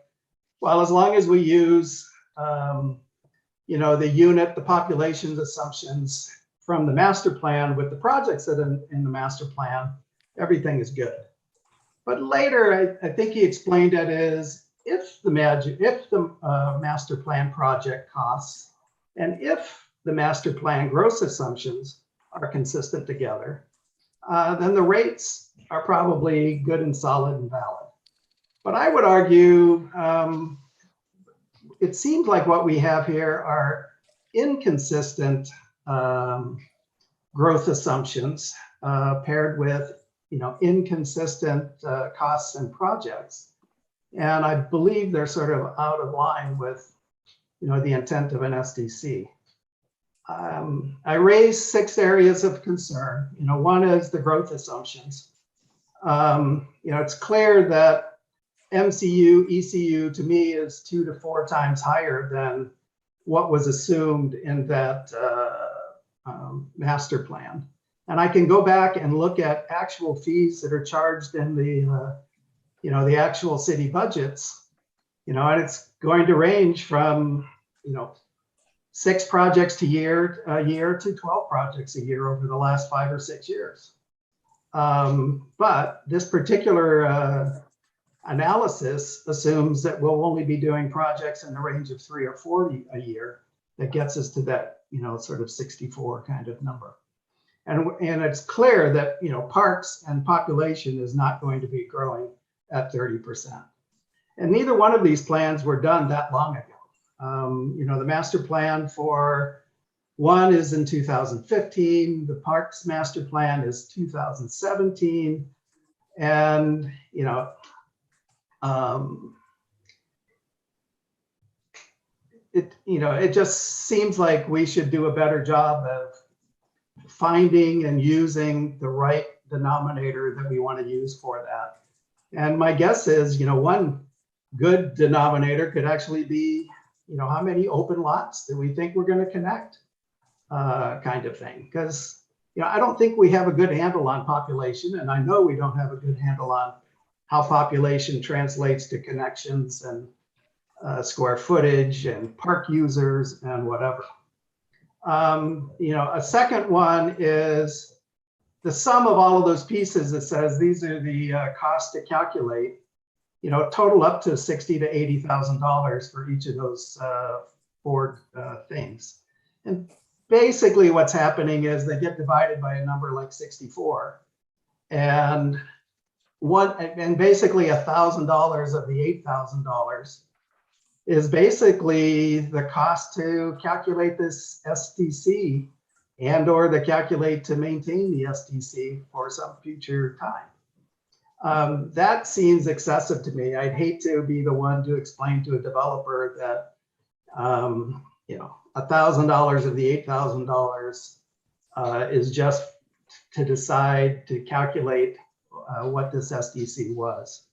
well, as long as we use, the unit, the populations assumptions from the master plan with the projects that are in the master plan, everything is good. But later, I think he explained it as if the master plan project costs and if the master plan gross assumptions are consistent together, then the rates are probably good and solid and valid. But I would argue it seems like what we have here are inconsistent growth assumptions paired with inconsistent costs and projects. And I believe they're sort of out of line with the intent of an SDC. I raised 6 areas of concern. One is the growth assumptions. It's clear that MCU, ECU to me is 2 to 4 times higher than what was assumed in that master plan. And I can go back and look at actual fees that are charged in the actual city budgets, and it's going to range from 6 projects a year to 12 projects a year over the last 5 or 6 years. But this particular analysis assumes that we'll only be doing projects in the range of 3 or 4 a year. That gets us to that sort of 64 kind of number. And it's clear that parks and population is not going to be growing at 30%. And neither one of these plans were done that long ago. The master plan for one is in 2015, the parks master plan is 2017. And it just seems like we should do a better job of finding and using the right denominator that we want to use for that. And my guess is, one good denominator could actually be, how many open lots do we think we're going to connect, kind of thing. Because, I don't think we have a good handle on population, and I know we don't have a good handle on how population translates to connections and square footage and park users and whatever. A second one is the sum of all of those pieces that says these are the costs to calculate, total up to $60,000 to $80,000 for each of those four things. And basically what's happening is they get divided by a number like 64. And basically $1,000 of the $8,000 is basically the cost to calculate this SDC and or the calculate to maintain the SDC for some future time. That seems excessive to me. I'd hate to be the one to explain to a developer that, $1,000 of the $8,000 is just to decide to calculate what this SDC was.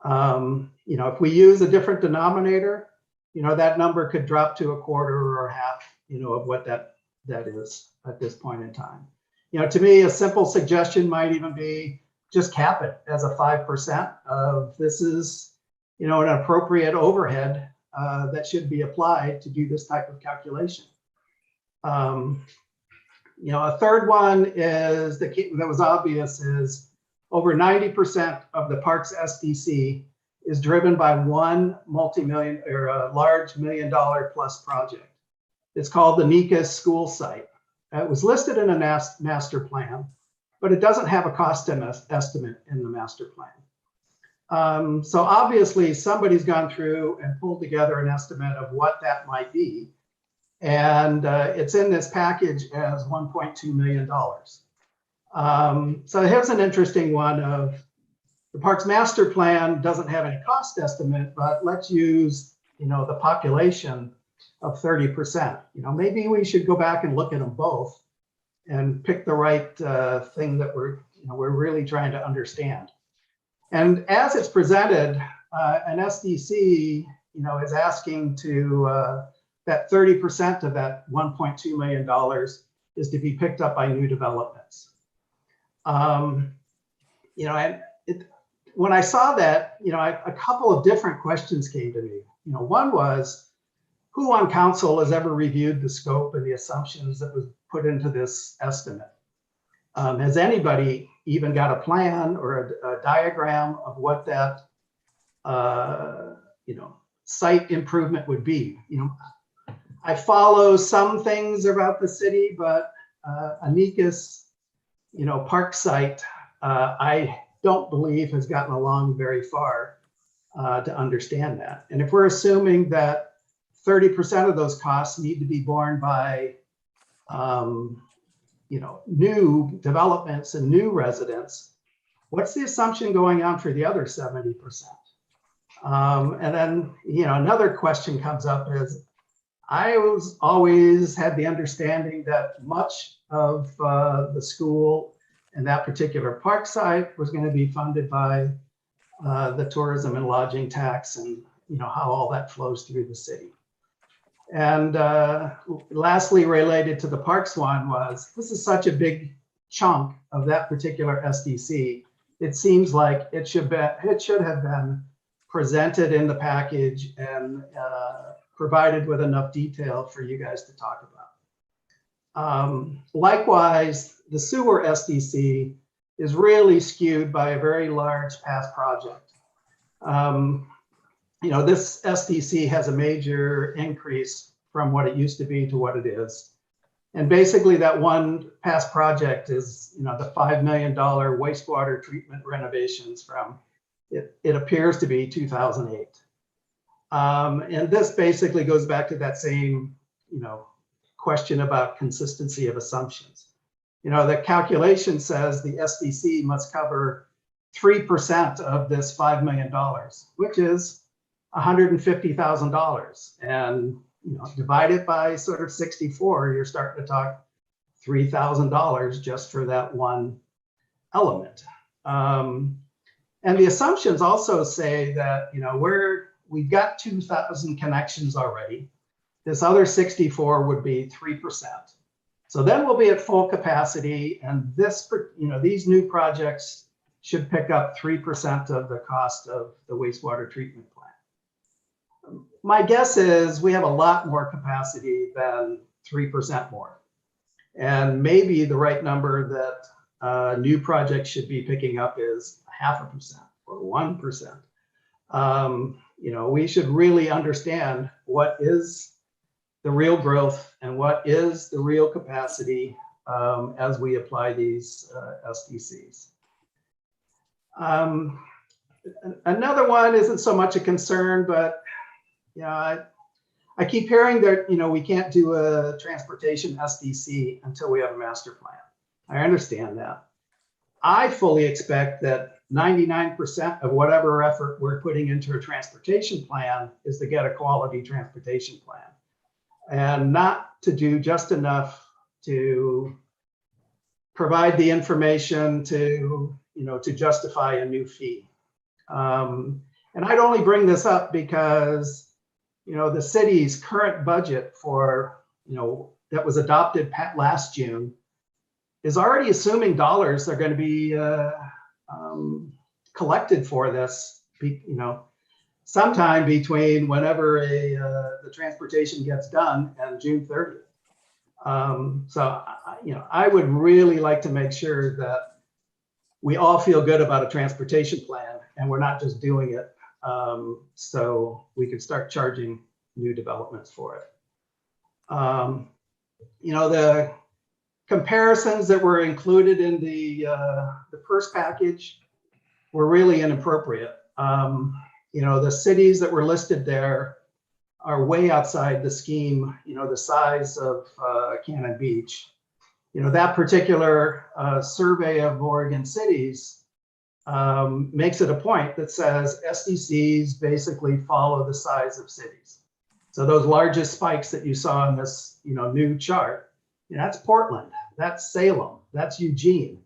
If we use a different denominator, that number could drop to a quarter or half, of what that is at this point in time. To me, a simple suggestion might even be just cap it as a 5% of this is, an appropriate overhead that should be applied to do this type of calculation. A third one is that was obvious is over 90% of the park's SDC is driven by one multi-million or a large $1 million plus project. It's called the NECA school site. It was listed in a master plan, but it doesn't have a cost estimate in the master plan. So obviously somebody's gone through and pulled together an estimate of what that might be. And it's in this package as $1.2 million. So here's an interesting one of the park's master plan doesn't have any cost estimate, but let's use, the population of 30%. Maybe we should go back and look at them both and pick the right thing that we're really trying to understand. And as it's presented, an SDC, is asking to that 30% of that $1.2 million is to be picked up by new developments. And when I saw that, a couple of different questions came to me. One was, who on council has ever reviewed the scope and the assumptions that was put into this estimate? Has anybody even got a plan or a diagram of what that, site improvement would be? I follow some things about the city, but Anika's, park site, I don't believe has gotten along very far to understand that. And if we're assuming that 30% of those costs need to be borne by, new developments and new residents, what's the assumption going on for the other 70%? And then, another question comes up is, I always had the understanding that much of the school and that particular park site was going to be funded by the tourism and lodging tax and, how all that flows through the city. And lastly, related to the parks one was, this is such a big chunk of that particular SDC. It seems like it should have been presented in the package and provided with enough detail for you guys to talk about. Likewise, the sewer SDC is really skewed by a very large past project. This SDC has a major increase from what it used to be to what it is. And basically that one past project is, the $5 million wastewater treatment renovations from, it appears to be 2008. And this basically goes back to that same, question about consistency of assumptions. The calculation says the SDC must cover 3% of this $5 million, which is $150,000. And, divide it by sort of 64, you're starting to talk $3,000 just for that one element. And the assumptions also say that, we've got 2,000 connections already. This other 64 would be 3%. So then we'll be at full capacity, and this, these new projects should pick up 3% of the cost of the wastewater treatment plant. My guess is we have a lot more capacity than 3% more. And maybe the right number that new projects should be picking up is 0.5% or 1%. You know, we should really understand what is the real growth and what is the real capacity as we apply these SDCs. Another one isn't so much a concern, but you know, I keep hearing that, you know, we can't do a transportation SDC until we have a master plan. I understand that. I fully expect that 99% of whatever effort we're putting into a transportation plan is to get a quality transportation plan and not to do just enough to provide the information to, you know, to justify a new fee. And I'd only bring this up because, you know, the city's current budget for, you know, that was adopted last June is already assuming dollars are going to be collected for this, you know, sometime between whenever the transportation gets done and June 30th. So, you know, I would really like to make sure that we all feel good about a transportation plan and we're not just doing it so we can start charging new developments for it. You know, the comparisons that were included in the first package were really inappropriate. You know, the cities that were listed there are way outside the scheme, you know, the size of Cannon Beach. You know, that particular survey of Oregon cities makes it a point that says SDCs basically follow the size of cities. So those largest spikes that you saw in this, you know, new chart, you know, that's Portland, that's Salem, that's Eugene.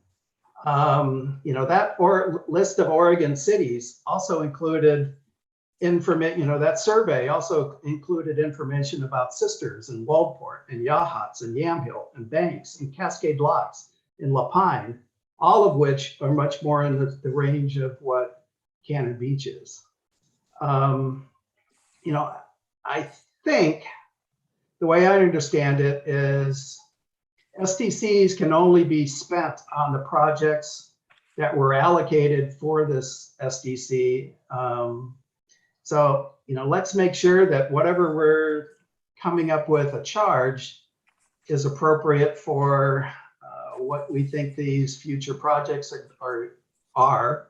You know, that list of Oregon cities also included information, you know, that survey also included information about Sisters and Waldport and Yachats and Yamhill and Banks and Cascade Locks and La Pine, all of which are much more in the range of what Cannon Beach is. You know, I think the way I understand it is SDCs can only be spent on the projects that were allocated for this SDC. So, you know, let's make sure that whatever we're coming up with a charge is appropriate for what we think these future projects are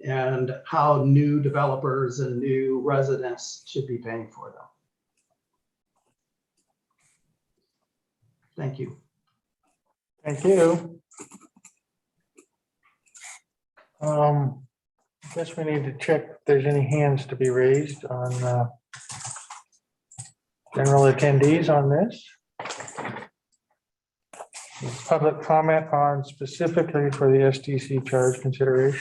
and how new developers and new residents should be paying for them. Thank you. Thank you. I guess we need to check if there's any hands to be raised on general attendees on this. Public comment on specifically for the SDC charge consideration.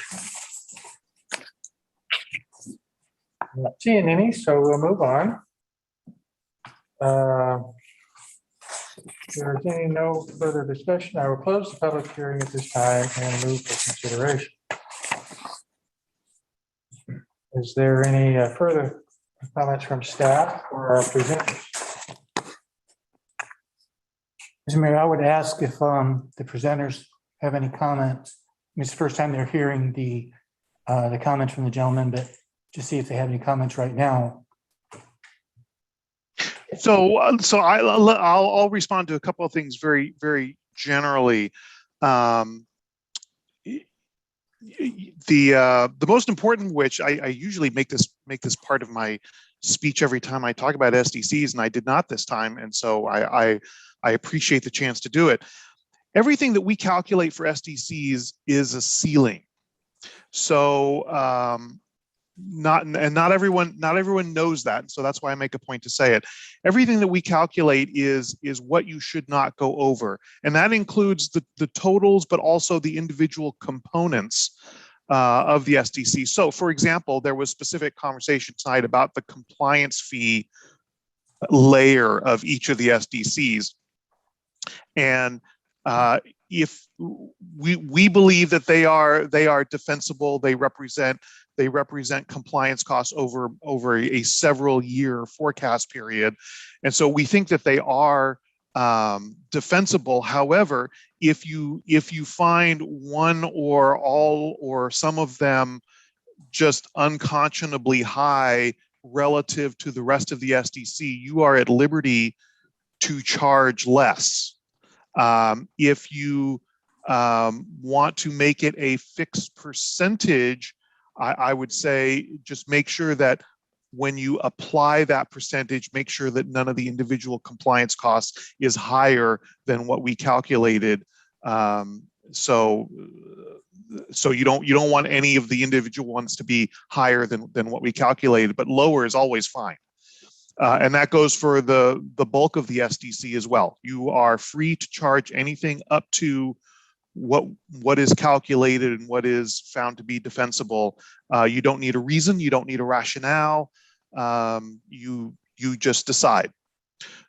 I'm not seeing any, so we'll move on. If there's any no further discussion, I will close the public hearing at this time and move for consideration. Is there any further comments from staff or our presenters? Mr. Mayor, I would ask if the presenters have any comments. I mean, it's the first time they're hearing the comments from the gentleman, but just see if they have any comments right now. So I'll respond to a couple of things very, very generally. The most important, which I usually make this part of my speech every time I talk about SDCs, and I did not this time, and so I appreciate the chance to do it. Everything that we calculate for SDCs is a ceiling. So not everyone knows that. So that's why I make a point to say it. Everything that we calculate is what you should not go over. And that includes the totals, but also the individual components of the SDC. So for example, there was specific conversation tonight about the compliance fee layer of each of the SDCs. And if we believe that they are defensible, they represent compliance costs over a several year forecast period. And so we think that they are defensible. However, if you find one or all or some of them just unconscionably high relative to the rest of the SDC, you are at liberty to charge less. If you want to make it a fixed percentage, I would say just make sure that when you apply that percentage, make sure that none of the individual compliance costs is higher than what we calculated. So you don't want any of the individual ones to be higher than what we calculated, but lower is always fine. And that goes for the bulk of the SDC as well. You are free to charge anything up to what is calculated and what is found to be defensible. You don't need a reason, you don't need a rationale. You just decide.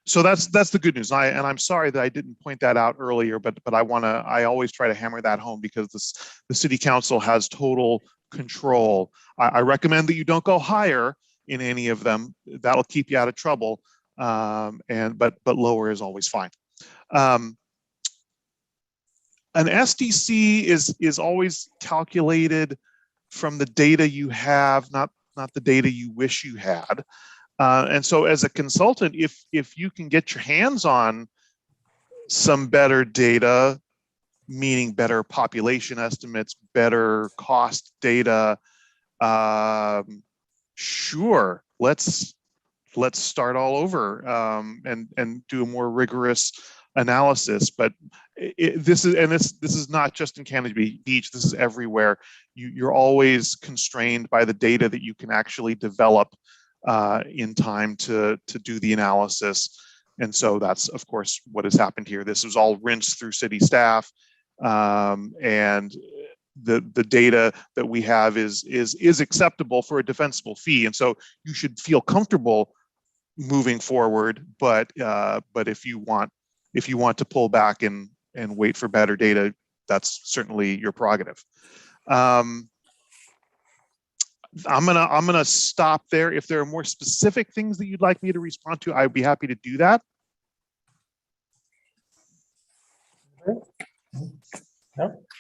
So that's the good news. And I'm sorry that I didn't point that out earlier, but I always try to hammer that home because the city council has total control. I recommend that you don't go higher in any of them. That'll keep you out of trouble. But lower is always fine. An SDC is always calculated from the data you have, not the data you wish you had. And so as a consultant, if you can get your hands on some better data, meaning better population estimates, better cost data, sure, let's start all over and do a more rigorous analysis. But this is not just in Canopy Beach. This is everywhere. You're always constrained by the data that you can actually develop in time to do the analysis. And so that's, of course, what has happened here. This was all rinsed through city staff, and the data that we have is acceptable for a defensible fee. And so you should feel comfortable moving forward. But if you want to pull back and wait for better data, that's certainly your prerogative. I'm gonna stop there. If there are more specific things that you'd like me to respond to, I'd be happy to do that.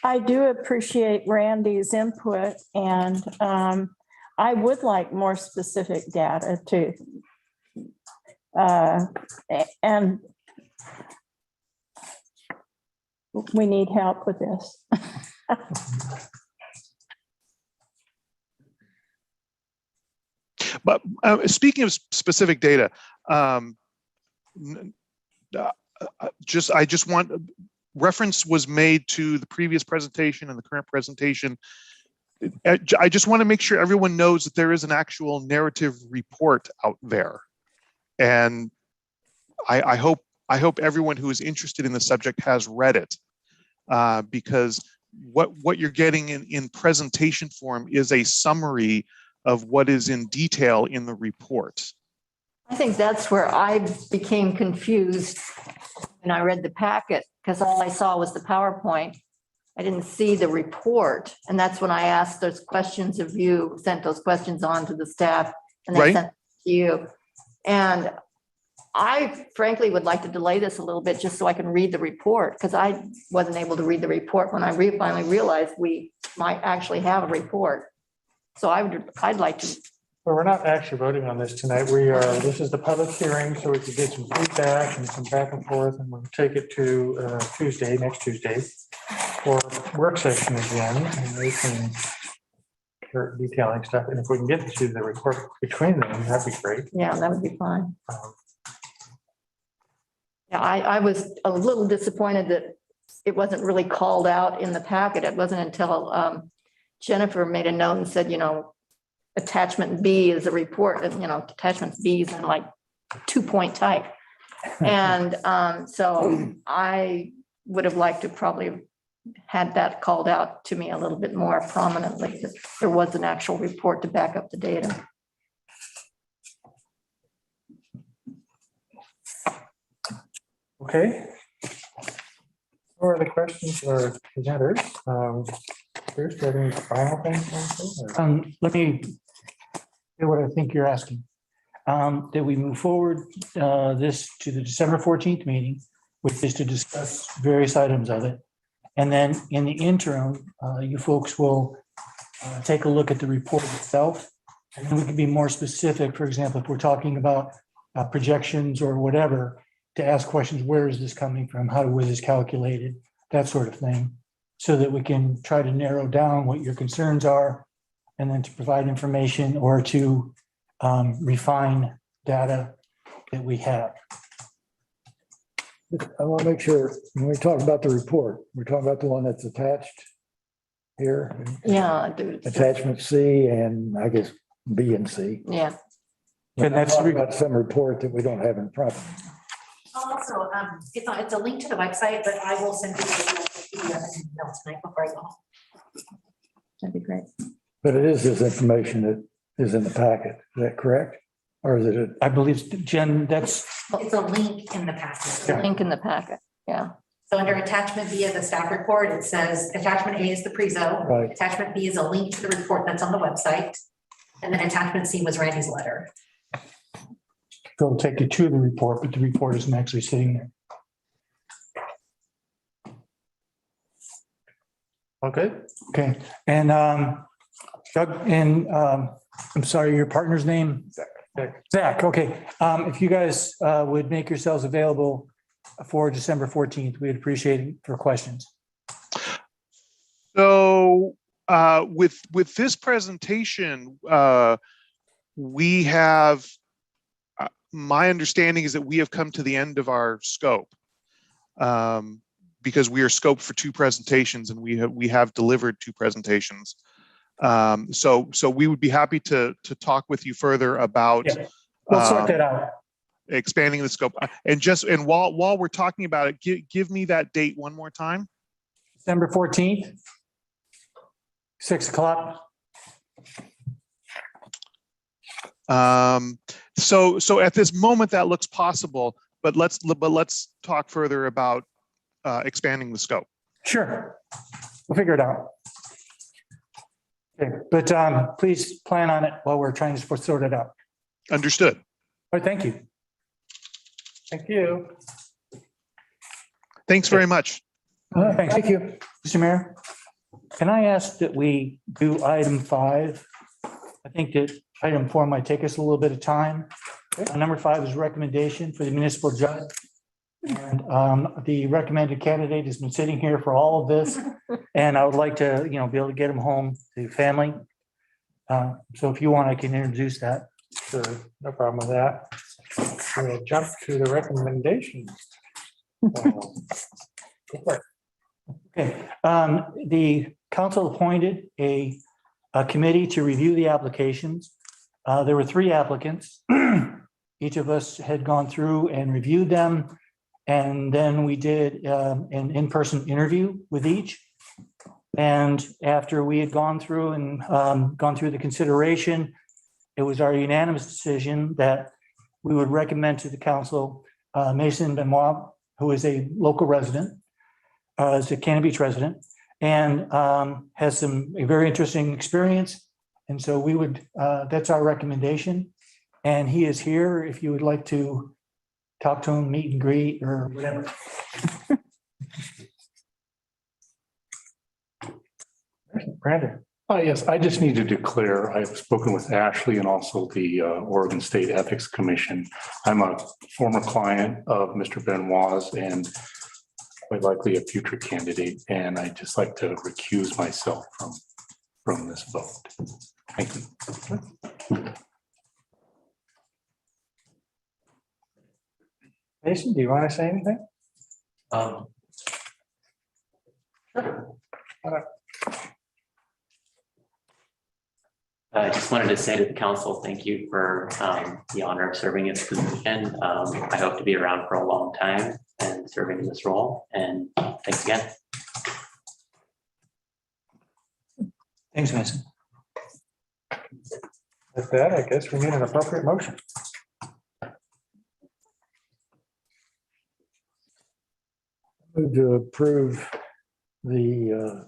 I do appreciate Randy's input, and I would like more specific data too. And we need help with this. But speaking of specific data, I just want reference was made to the previous presentation and the current presentation. I just want to make sure everyone knows that there is an actual narrative report out there, and I hope everyone who is interested in the subject has read it, because what you're getting in presentation form is a summary of what is in detail in the report. I think that's where I became confused when I read the packet, because all I saw was the PowerPoint. I didn't see the report. And that's when I asked those questions of you, sent those questions on to the staff, and they sent to you. And I frankly would like to delay this a little bit just so I can read the report, because I wasn't able to read the report when I finally realized we might actually have a report. So I'd like to. Well, we're not actually voting on this tonight. This is the public hearing, so we could get some feedback and some back and forth, and we'll take it to next Tuesday, for work session again, and we can start detailing stuff. And if we can get to the report between them, that'd be great. Yeah, that would be fine. Yeah, I was a little disappointed that it wasn't really called out in the packet. It wasn't until Jennifer made a note and said, attachment B is a report, and attachment B is in like 2-point type. And so I would have liked to probably had that called out to me a little bit more prominently, because there was an actual report to back up the data. Okay. For the questions or presenters, Bruce, do you have any final things? Let me do what I think you're asking. That we move forward this to the December 14th meeting, which is to discuss various items of it. And then in the interim, you folks will take a look at the report itself. And then we can be more specific. For example, if we're talking about projections or whatever, to ask questions, where is this coming from? How was this calculated? That sort of thing. So that we can try to narrow down what your concerns are and then to provide information or to refine data that we have. I want to make sure, when we talk about the report, we're talking about the one that's attached here. Yeah, dude. Attachment C and I guess B and C. Yeah. And that's about some report that we don't have in front of us. Also, it's a link to the website, but I will send you the email tonight before I go home. That'd be great. But it is this information that is in the packet. Is that correct? Or is it? I believe, Jen, that's. It's a link in the packet. Link in the packet. Yeah. So under attachment B of the staff report, it says attachment A is the prezo. Right. Attachment B is a link to the report that's on the website. And then attachment C was Randy's letter. It'll take you to the report, but the report isn't actually sitting there. Okay. Okay, and Doug, and I'm sorry, your partner's name? Zach, okay. If you guys would make yourselves available for December 14th, we'd appreciate it for questions. So with this presentation, we have, my understanding is that we have come to the end of our scope because we are scoped for 2 presentations and we have delivered 2 presentations. So we would be happy to talk with you further about We'll sort that out. Expanding the scope. And while we're talking about it, give me that date one more time. December 14th, 6 o'clock. So at this moment that looks possible, but let's talk further about expanding the scope. Sure, we'll figure it out. Okay, but please plan on it while we're trying to sort it out. Understood. All right, thank you. Thank you. Thanks very much. Thanks. Thank you. Mr. Mayor, can I ask that we do item 5? I think that item 4 might take us a little bit of time. Number 5 is recommendation for the municipal judge. And the recommended candidate has been sitting here for all of this. And I would like to, be able to get him home to family. So if you want, I can introduce that. Sure, no problem with that. We'll jump to the recommendations. Okay, the council appointed a committee to review the applications. There were 3 applicants. Each of us had gone through and reviewed them. And then we did an in-person interview with each. And after we had gone through and gone through the consideration, it was our unanimous decision that we would recommend to the council Mason Benoit, who is a local resident, is a Cannon Beach resident, and has a very interesting experience. And so we would, that's our recommendation. And he is here if you would like to talk to him, meet and greet, or whatever. Brandon. Yes, I just need to declare, I've spoken with Ashley and also the Oregon State Ethics Commission. I'm a former client of Mr. Benoit's and quite likely a future candidate, and I'd just like to recuse myself from this vote. Thank you. Mason, do you want to say anything? I just wanted to say to the council, thank you for the honor of serving in this position. I hope to be around for a long time and serving in this role. And thanks again. Thanks, Mason. With that, I guess we need an appropriate motion. Move to approve the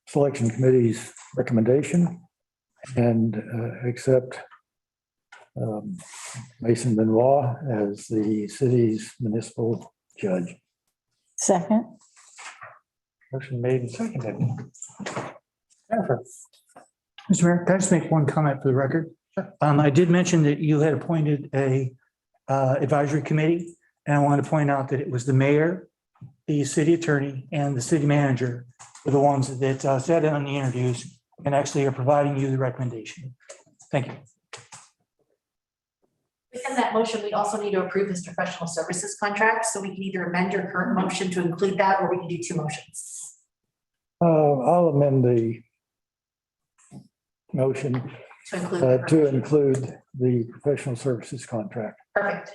selection committee's recommendation and accept Mason Benoit as the city's municipal judge. Second. Motion made and seconded. Jennifer? Mr. Mayor, can I just make one comment for the record? I did mention that you had appointed a advisory committee, and I want to point out that it was the mayor, the city attorney, and the city manager were the ones that sat in on the interviews and actually are providing you the recommendation. Thank you. Within that motion, we also need to approve his professional services contract, so we can either amend your current motion to include that, or we can do two motions. I'll amend the motion to include the professional services contract. Perfect.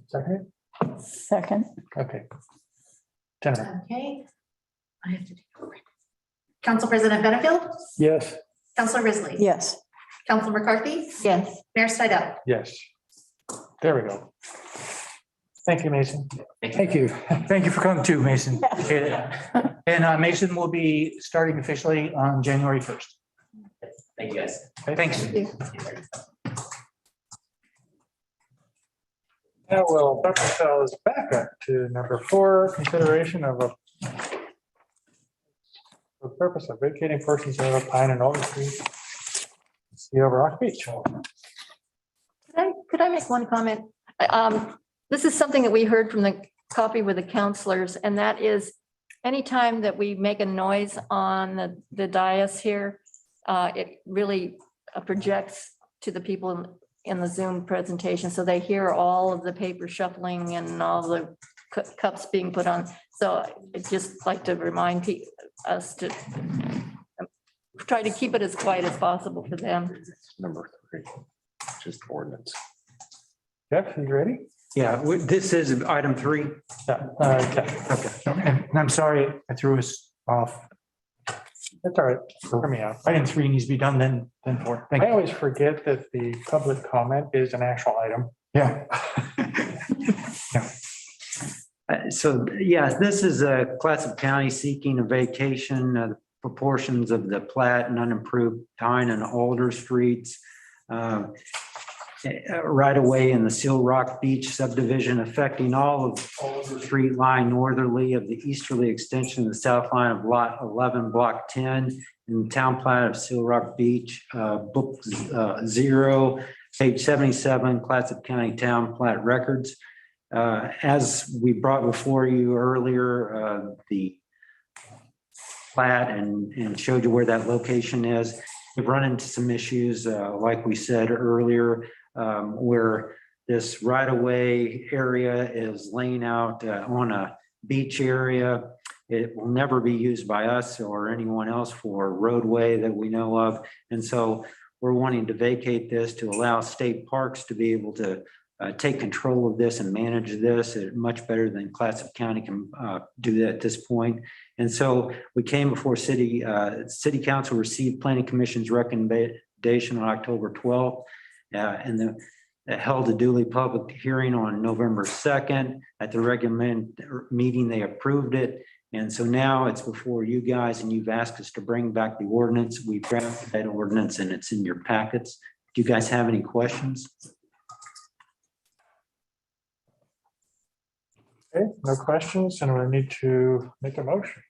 Second? Second. Okay. Jennifer? Okay. I have to do. Council President Benefield? Yes. Councilor Risley? Yes. Councilor McCarthy? Yes. Mayor Stidel? Yes. There we go. Thank you, Mason. Thank you. Thank you for coming too, Mason. Appreciate it. And Mason will be starting officially on January 1st. Thank you, guys. Okay, Thanks. Now we'll bump ourselves back up to number 4, consideration of a for the purpose of vacating portions of Pine and Alder Street, Sea Over Rock Beach. Could I make one comment? This is something that we heard from the coffee with the counselors, and that is anytime that we make a noise on the dais here, it really projects to the people in the Zoom presentation, so they hear all of the paper shuffling and all the cups being put on. So I'd just like to remind us to try to keep it as quiet as possible for them. Number 3, just ordinance. Jeff, you ready? Yeah, this is item 3. Yeah. Okay. And I'm sorry I threw us off. That's all right. Hear me out. Item 3 needs to be done, then 4. Thank I you. always forget that the public comment is an actual item. Yeah. So, yeah, this is a Clatsop County seeking a vacation of proportions of the plat and unimproved Pine and Alder Streets. Right away in the Seal Rock Beach subdivision, affecting all of Alder Street lying northerly of the easterly extension of the south line of lot 11, block 10, in the town plat of Seal Rock Beach, book 0, page 77, Clatsop County Town Plat Records. As we brought before you earlier, the plat and showed you where that location is. We've run into some issues, like we said earlier, where this right-of-way area is laying out on a beach area. It will never be used by us or anyone else for roadway that we know of. And so we're wanting to vacate this to allow state parks to be able to take control of this and manage this much better than Clatsop County can do that at this point. And so we came before City Council, received Planning Commission's recommendation on October 12th, and held a duly public hearing on November 2nd. At the regular meeting, they approved it. And so now it's before you guys, and you've asked us to bring back the ordinance. We've drafted that ordinance and it's in your packets. Do you guys have any questions? Okay, no questions, and we need to make a motion.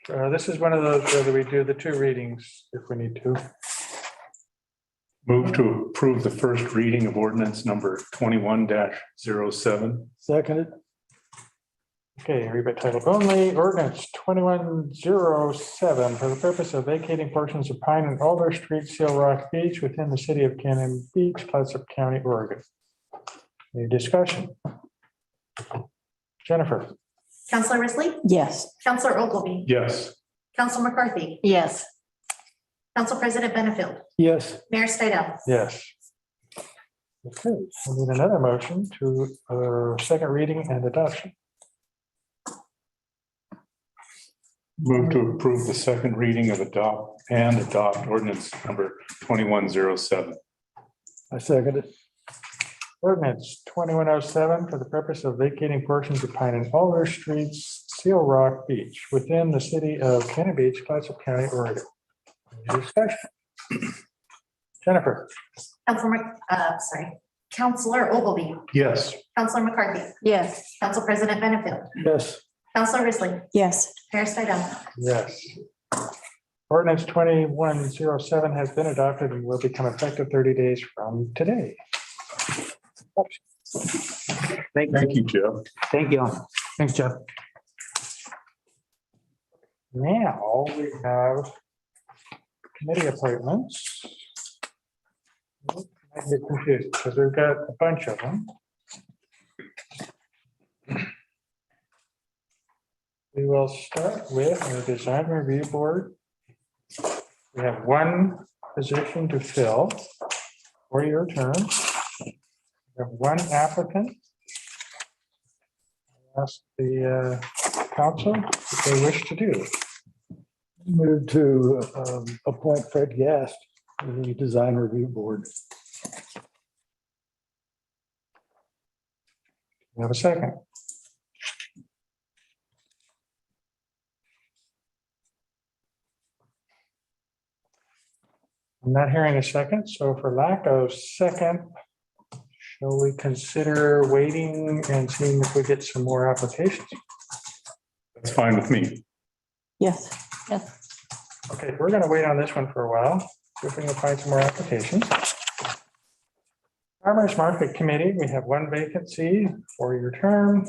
This is one of those where we do the 2 readings if we need to. Move to approve the first reading of ordinance number 21-07. Seconded. Okay, read by title only. Ordinance 2107 for the purpose of vacating portions of Pine and Alder Street, Seal Rock Beach within the city of Cannon Beach, Clatsop County, Oregon. Any discussion? Jennifer? Councilor Risley? Yes. Councilor Ogilvie? Yes. Councilor McCarthy? Yes. Council President Benefield? Yes. Mayor Stidel? Yes. Okay, we need another motion to second reading and adoption. Move to approve the second reading of adopt ordinance number 2107. I second it. Ordinance 2107 for the purpose of vacating portions of Pine and Alder Streets, Seal Rock Beach within the city of Cannon Beach, Clatsop County, Oregon. Any discussion? Jennifer? Counselor Ogilvy, Yes. Counselor McCarthy, Yes. Council President Benefield, Yes. Counselor Risley, Yes. Mayor Stidham. Yes. Ordinance 2107 has been adopted and will become effective 30 days from today. Thank you, Jeff. Thank you. Thanks, Jeff. Now we have committee appointments. I get confused because we've got a bunch of them. We will start with our design review board. We have one position to fill, 4-year term. We have one applicant. Ask the council what they wish to do. Move to appoint Fred Gast to the design review board. We have a second. I'm not hearing a second, so for lack of second, shall we consider waiting and seeing if we get some more applications? That's fine with me. Yes. Yes. Okay, we're gonna wait on this one for a while, see if we can find some more applications. Farmers Market Committee, we have one vacancy, 4-year term.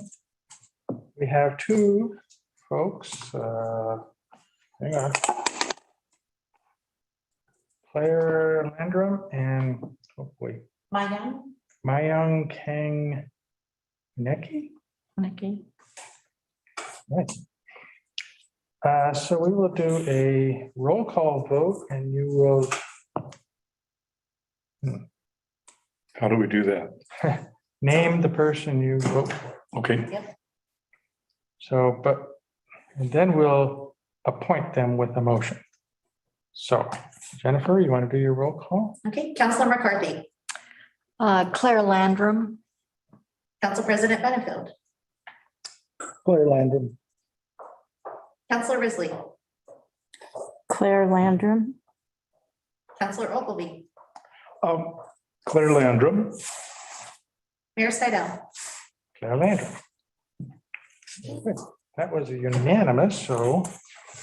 We have 2 folks, hang on. Claire Landrum and, oh wait, Mayung Kang Neki? Nikki. Right. So we will do a roll call vote and you will. How do we do that? Name the person you vote for. Okay. So, and then we'll appoint them with a motion. So Jennifer, you want to do your roll call? Okay, Counselor McCarthy, Claire Landrum. Council President Benefield, Claire Landrum. Counselor Risley, Claire Landrum. Counselor Ogilvy, Claire Landrum. Mayor Stidham. Claire Landry. Good. That was unanimous, so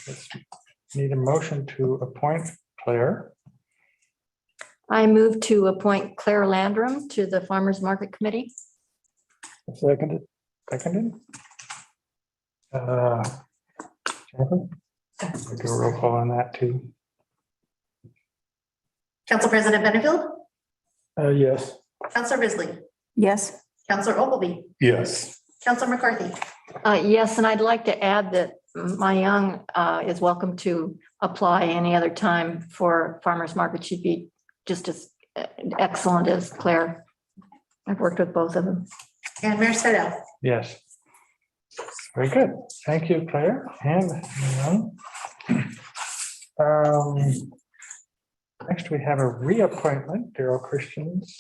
let's need a motion to appoint Claire. I move to appoint Claire Landrum to the Farmers Market Committee. Seconded. Seconded. Jennifer? We'll do a roll call on that too. Council President Benefield, Yes. Counselor Risley, Yes. Counselor Ogilvy, Yes. Counselor McCarthy, Yes, and I'd like to add that my young is welcome to apply any other time for farmers market. She'd be just as excellent as Claire. I've worked with both of them. and Mayor Stidham. Yes. Very good. Thank you, Claire. And next we have a reappointment, Daryl Christians.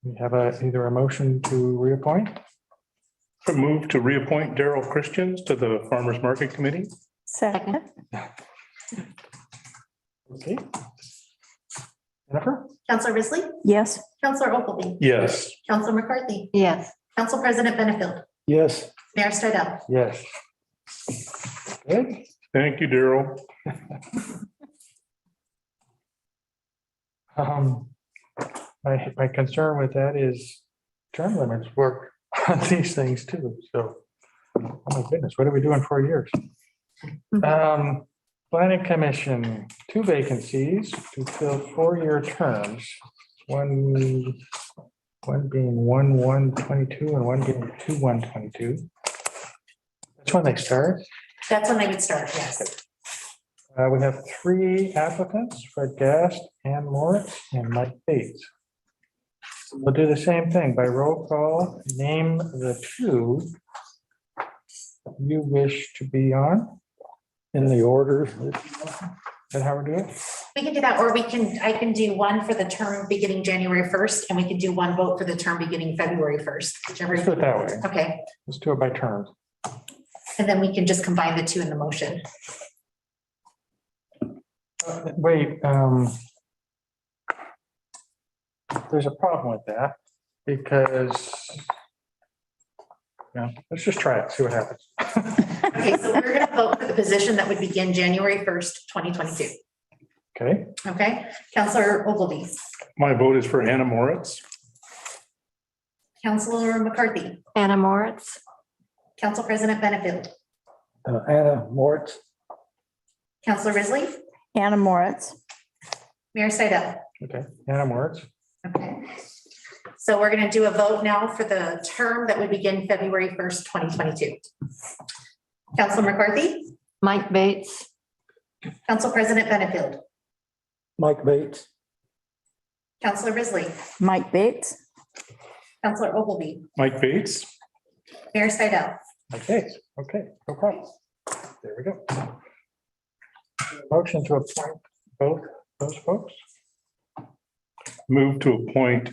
We have either a motion to reappoint. I move to reappoint Daryl Christians to the Farmers Market Committee. Second. Okay. Jennifer? Counselor Risley, Yes. Counselor Ogilvy, Yes. Counselor McCarthy, Yes. Council President Benefield, Yes. Mayor Stidham. Yes. Good. Thank you, Daryl. My concern with that is term limits work on these things too, so, oh my goodness, what are we doing 4 years? Planning Commission, 2 vacancies to fill 4-year terms, one being 1/1/22 and one being 2/1/22. That's when they start. That's when they would start, yes. We have 3 applicants, Fred Gast, Ann Moritz, and Mike Bates. We'll do the same thing by roll call. Name the 2 you wish to be on. in the order. Is that how we do it? We can do that, or I can do one for the term beginning January 1st, and we can do one vote for the term beginning February 1st, whichever. Let's do it that way. Okay, Let's do it by terms. and then we can just combine the two in the motion. Wait, there's a problem with that because, yeah, let's just try it, see what happens. Okay, so we're gonna vote for the position that would begin January 1st, 2022. Okay, Okay, Counselor Ogilvy, My vote is for Anna Moritz. Counselor McCarthy, Anna Moritz. Council President Benefield, Anna Moritz. Counselor Risley, Anna Moritz. Mayor Seidel. okay, Anna Moritz. Okay. So we're gonna do a vote now for the term that would begin February 1st, 2022. Counselor McCarthy, Mike Bates. Council President Benefield, Mike Bates. Counselor Risley, Mike Bates. Counselor Ogilvy, Mike Bates. Mayor Seidel. Okay, no problem. There we go. Motion to appoint both those folks. Move to appoint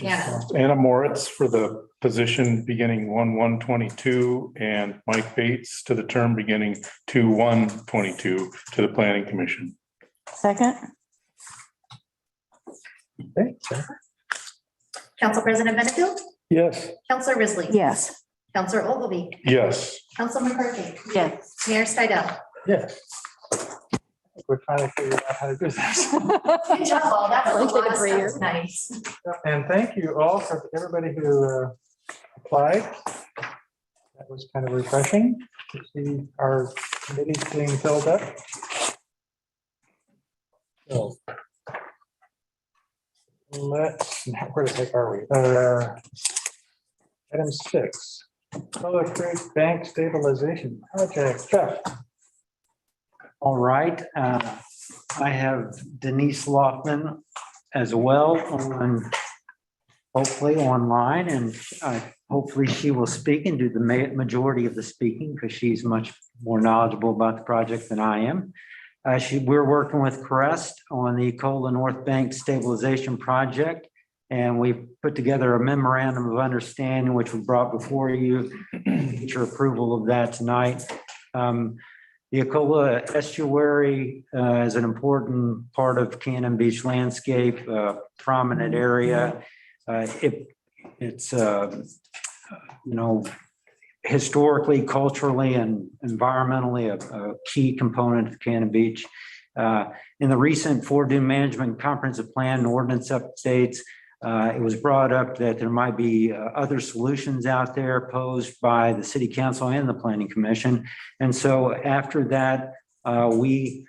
Anna. Anna Moritz for the position beginning 1/1/22 and Mike Bates to the term beginning 2/1/22 to the Planning Commission. Second. Okay, Council President Benefield, Yes. Counselor Risley. Yes. Counselor Ogilvy, Yes. Council McCarthy, Yes. Mayor Seidel. yes. I think we're finally figuring out how to do this. Good job, all. That was a lot of Take a breather. stuff. Nice. And thank you all for everybody who applied. That was kind of refreshing to see our committees being filled up. So let's, where the heck are we? Item 6, Solar Creek Bank Stabilization Project. Jeff. All right, I have Denise Loftman as well on, hopefully online, and hopefully she will speak and do the majority of the speaking because she's much more knowledgeable about the project than I am. We're working with Crest on the Ecola North Bank Stabilization Project, and we put together a memorandum of understanding, which we brought before you, get your approval of that tonight. The Ecola estuary is an important part of Cannon Beach landscape, prominent area. It's historically, culturally, and environmentally a key component of Cannon Beach. In the recent Forest Management Comprehensive Plan and Ordinance updates, it was brought up that there might be other solutions out there posed by the City Council and the Planning Commission. And so after that, we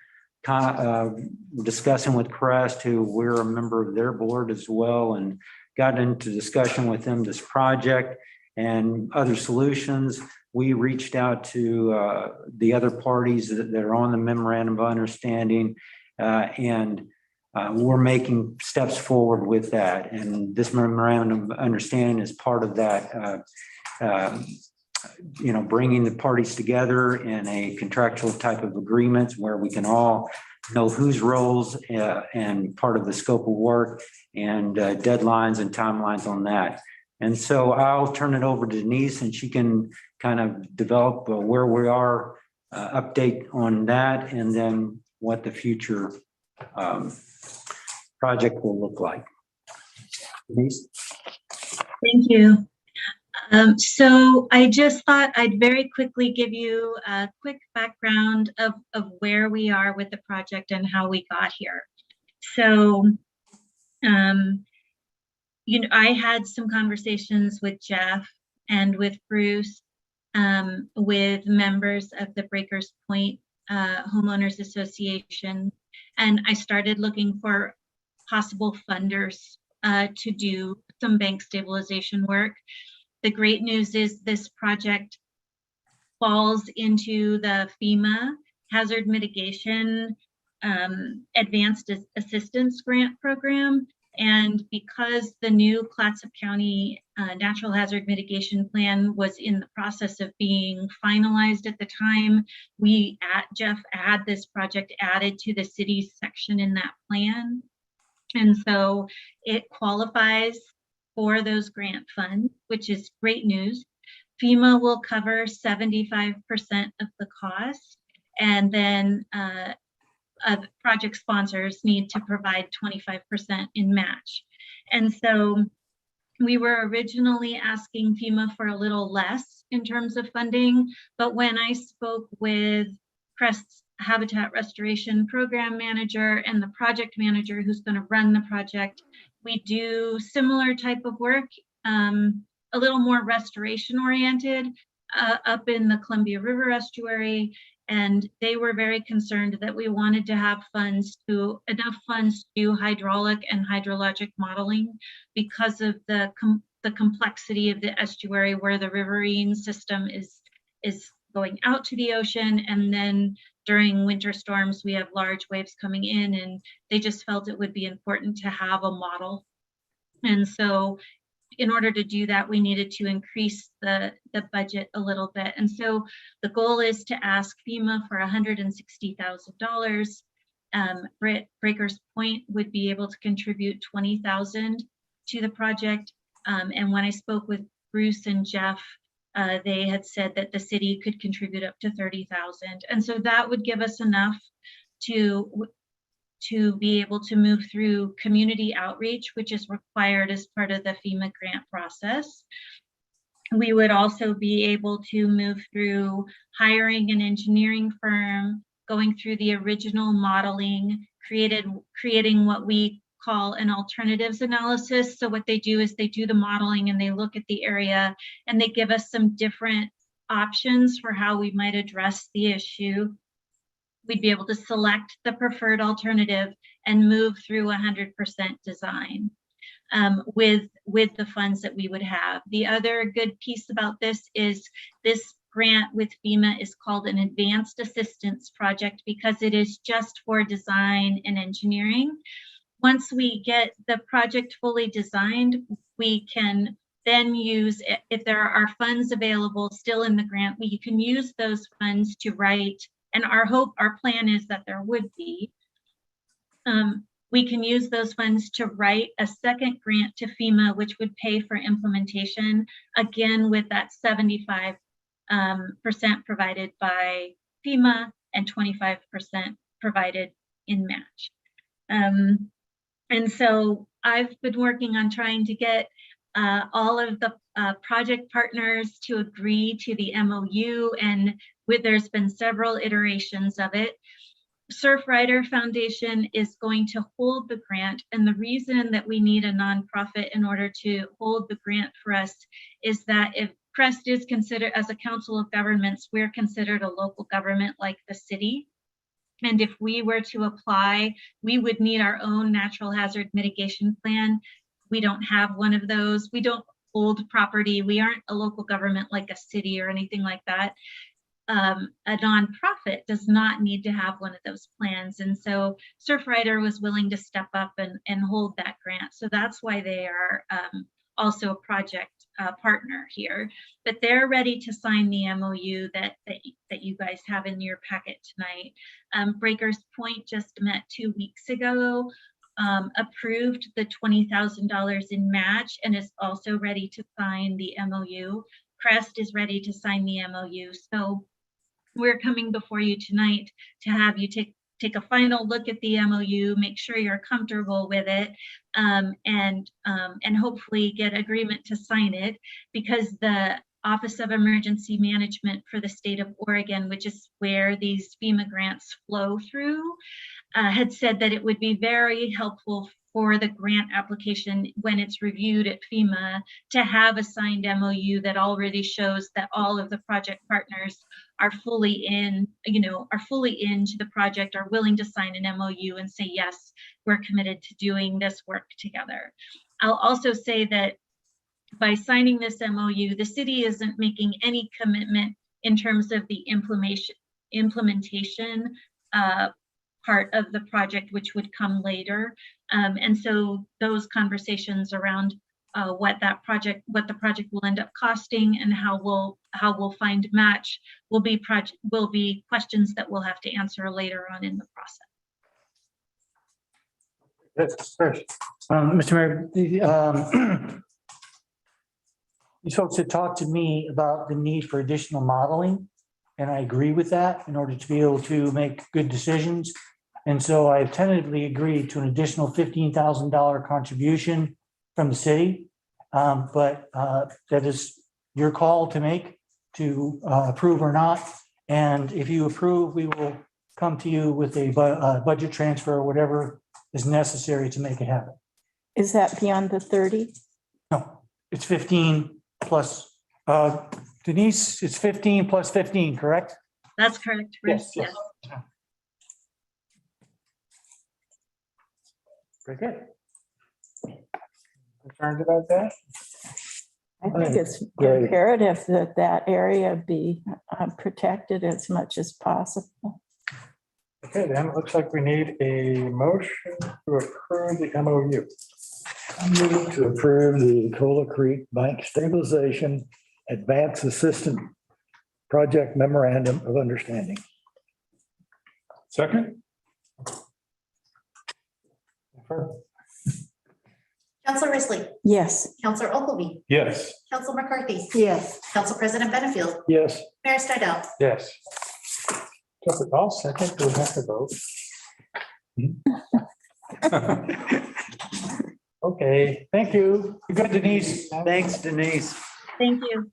were discussing with Crest, who we're a member of their board as well, and got into discussion with them this project and other solutions. We reached out to the other parties that are on the memorandum of understanding, and we're making steps forward with that. And this memorandum of understanding is part of that, bringing the parties together in a contractual type of agreements where we can all know whose roles and part of the scope of work and deadlines and timelines on that. And so I'll turn it over to Denise and she can kind of develop where we are, update on that, and then what the future project will look like. Denise? Thank you. So I just thought I'd very quickly give you a quick background of where we are with the project and how we got here. So, I had some conversations with Jeff and with Bruce, with members of the Breakers Point Homeowners Association, and I started looking for possible funders to do some bank stabilization work. The great news is this project falls into the FEMA Hazard Mitigation Advanced Assistance Grant Program. And because the new Clatsop County Natural Hazard Mitigation Plan was in the process of being finalized at the time, Jeff had this project added to the city's section in that plan. And so it qualifies for those grant funds, which is great news. FEMA will cover 75% of the cost, and then project sponsors need to provide 25% in match. And so we were originally asking FEMA for a little less in terms of funding, but when I spoke with Crest's Habitat Restoration Program Manager and the project manager who's going to run the project, we do similar type of work, a little more restoration oriented up in the Columbia River estuary. And they were very concerned that we wanted to have enough funds to do hydraulic and hydrologic modeling because of the complexity of the estuary, where the riverine system is going out to the ocean, and then during winter storms we have large waves coming in, and they just felt it would be important to have a model. And so in order to do that, we needed to increase the budget a little bit. And so the goal is to ask FEMA for $160,000. Breakers Point would be able to contribute $20,000 to the project. And when I spoke with Bruce and Jeff, they had said that the city could contribute up to $30,000. And so that would give us enough to be able to move through community outreach, which is required as part of the FEMA grant process. We would also be able to move through hiring an engineering firm, going through the original modeling, creating what we call an alternatives analysis. So what they do is they do the modeling and they look at the area and they give us some different options for how we might address the issue. We'd be able to select the preferred alternative and move through 100% design with the funds that we would have. The other good piece about this is this grant with FEMA is called an advanced assistance project because it is just for design and engineering. Once we get the project fully designed, we can then use, if there are funds available still in the grant, we can use those funds to write. And our plan is that there would be. We can use those funds to write a second grant to FEMA, which would pay for implementation, again, with that 75% provided by FEMA and 25% provided in match. And so I've been working on trying to get all of the project partners to agree to the MOU, and there's been several iterations of it. Surfrider Foundation is going to hold the grant, and the reason that we need a nonprofit in order to hold the grant for us is that if Crest is considered, as a council of governments, we're considered a local government like the city. And if we were to apply, we would need our own natural hazard mitigation plan. We don't have one of those. We don't hold property. We aren't a local government like a city or anything like that. A nonprofit does not need to have one of those plans. And so Surfrider was willing to step up and hold that grant. So that's why they are also a project partner here. But they're ready to sign the MOU that you guys have in your packet tonight. Breakers Point just met 2 weeks ago, approved the $20,000 in match, and is also ready to sign the MOU. Crest is ready to sign the MOU. So we're coming before you tonight to have you take a final look at the MOU, make sure you're comfortable with it, and hopefully get agreement to sign it, because the Office of Emergency Management for the state of Oregon, which is where these FEMA grants flow through, had said that it would be very helpful for the grant application when it's reviewed at FEMA to have a signed MOU that already shows that all of the project partners are fully into the project, are willing to sign an MOU and say, yes, we're committed to doing this work together. I'll also say that by signing this MOU, the city isn't making any commitment in terms of the implementation part of the project, which would come later. And so those conversations around what the project will end up costing and how we'll find match will be questions that we'll have to answer later on in the process. Yes, Chris. Mr. Mayor, these folks had talked to me about the need for additional modeling, and I agree with that in order to be able to make good decisions. And so I've tentatively agreed to an additional $15,000 contribution from the city. But that is your call to make, to approve or not. And if you approve, we will come to you with a budget transfer or whatever is necessary to make it happen. Is that beyond the 30? No, it's 15 plus, Denise, it's 15 plus 15, correct? That's correct, Bruce. Yes. Very good. Concerned about that? I think it's imperative that that area be protected as much as possible. Okay, then it looks like we need a motion to approve the MOU. I move to approve the Cola Creek Bank Stabilization Advanced Assistant Project Memorandum of Understanding. Second? Counselor Risley. Yes. Counselor Ogilvy. Yes. Counselor McCarthy. Yes. Council President Benefield. Yes. Mayor Stidel. Yes. So for all second, do we have to vote? Okay, thank you. You're good, Denise. Thanks, Denise. Thank you.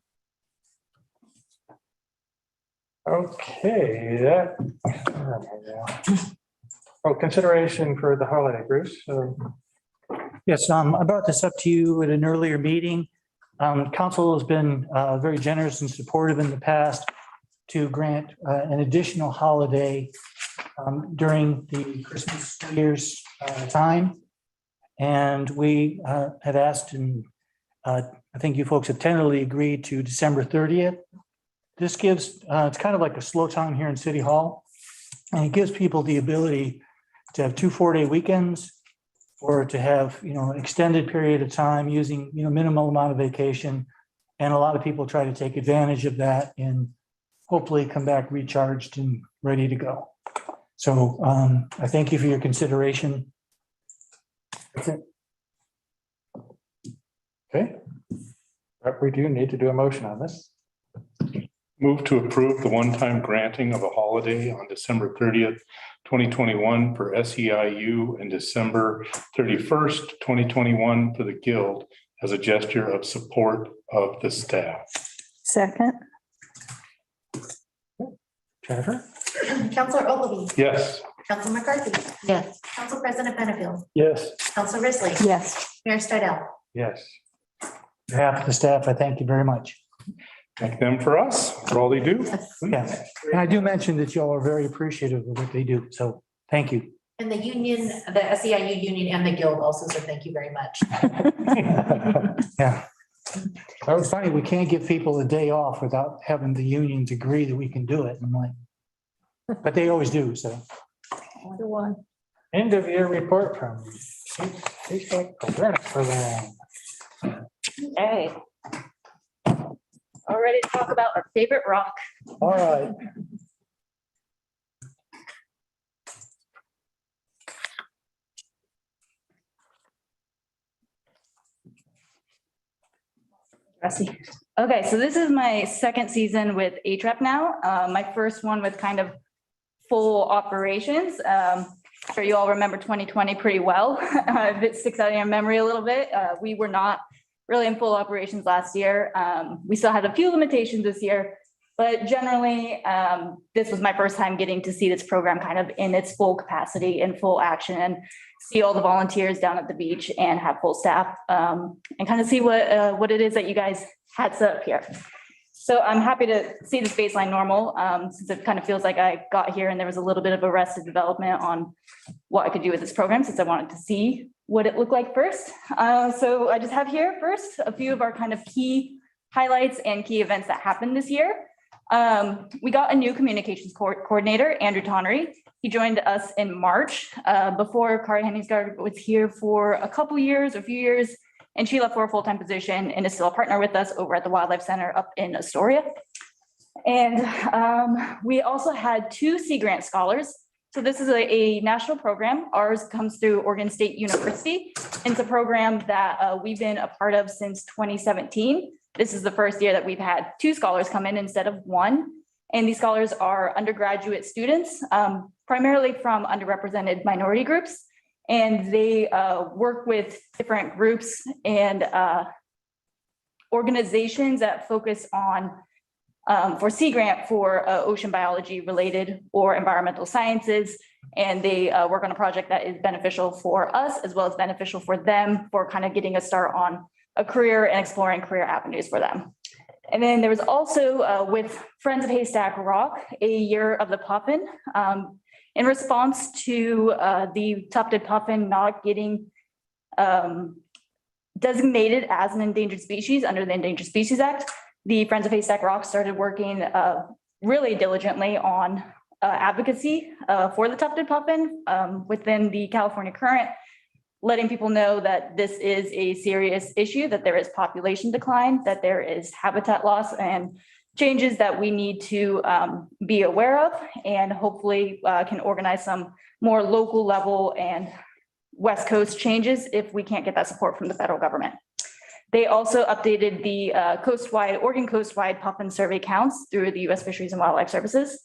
Okay, that. where am I now? Oh, consideration for the holiday, Bruce. Yes, I brought this up to you at an earlier meeting. Council has been very generous and supportive in the past to grant an additional holiday during the Christmas New Year's time. And we had asked, and I think you folks have tentatively agreed to December 30th. This gives, it's kind of like a slow time here in City Hall. And it gives people the ability to have 2 4-day weekends, or to have, extended period of time using, minimal amount of vacation. And a lot of people try to take advantage of that and hopefully come back recharged and ready to go. So I thank you for your consideration. That's it. Okay. But we do need to do a motion on this. Move to approve the one-time granting of a holiday on December 30th, 2021 for SEIU and December 31st, 2021 for the Guild as a gesture of support of the staff. Second. Jennifer? Counselor Ogilvy. Yes. Council McCarthy. Yes. Council President Benefield. Yes. Council Risley. Yes. Mayor Stidel. Yes. On behalf of the staff, I thank you very much. Thank them for us, for all they do. Yeah, and I do mention that y'all are very appreciative of what they do. So thank you. And the union, the SEIU union and the guild also, so thank you very much. Yeah. That was funny. We can't give people a day off without having the unions agree that we can do it. I'm like, but they always do. So. End of year report from Facebook Awareness Program. Hey. All ready to talk about our favorite rock. All right. Okay, so this is my second season with ATRAP now. My first one with kind of full operations. Sure you all remember 2020 pretty well. If it sticks out in your memory a little bit, we were not really in full operations last year. We still had a few limitations this year, but generally, this was my first time getting to see this program kind of in its full capacity, in full action, and see all the volunteers down at the beach and have full staff, and kind of see what it is that you guys had set up here. So I'm happy to see this baseline normal, since it kind of feels like I got here and there was a little bit of arrested development on what I could do with this program, since I wanted to see what it looked like first. So I just have here first a few of our kind of key highlights and key events that happened this year. We got a new communications coordinator, Andrew Tonnery. He joined us in March. Before Kari Henningsgaard was here for a few years, and she left for a full-time position and is still a partner with us over at the Wildlife Center up in Astoria. And we also had 2 Sea Grant scholars. So this is a national program. Ours comes through Oregon State University. And it's a program that we've been a part of since 2017. This is the first year that we've had 2 scholars come in instead of 1. And these scholars are undergraduate students, primarily from underrepresented minority groups. And they work with different groups and organizations that focus on for Sea Grant for ocean biology related or environmental sciences. And they work on a project that is beneficial for us as well as beneficial for them for kind of getting a start on a career and exploring career avenues for them. And then there was also with Friends of Haystack Rock, a year of the puffin. In response to the tufted puffin not getting designated as an endangered species under the Endangered Species Act, the Friends of Haystack Rock started working really diligently on advocacy for the tufted puffin within the California Current, letting people know that this is a serious issue, that there is population decline, that there is habitat loss and changes that we need to be aware of, and hopefully can organize some more local level and West Coast changes if we can't get that support from the federal government. They also updated the Oregon coastwide puffin survey counts through the U.S. Fisheries and Wildlife Services.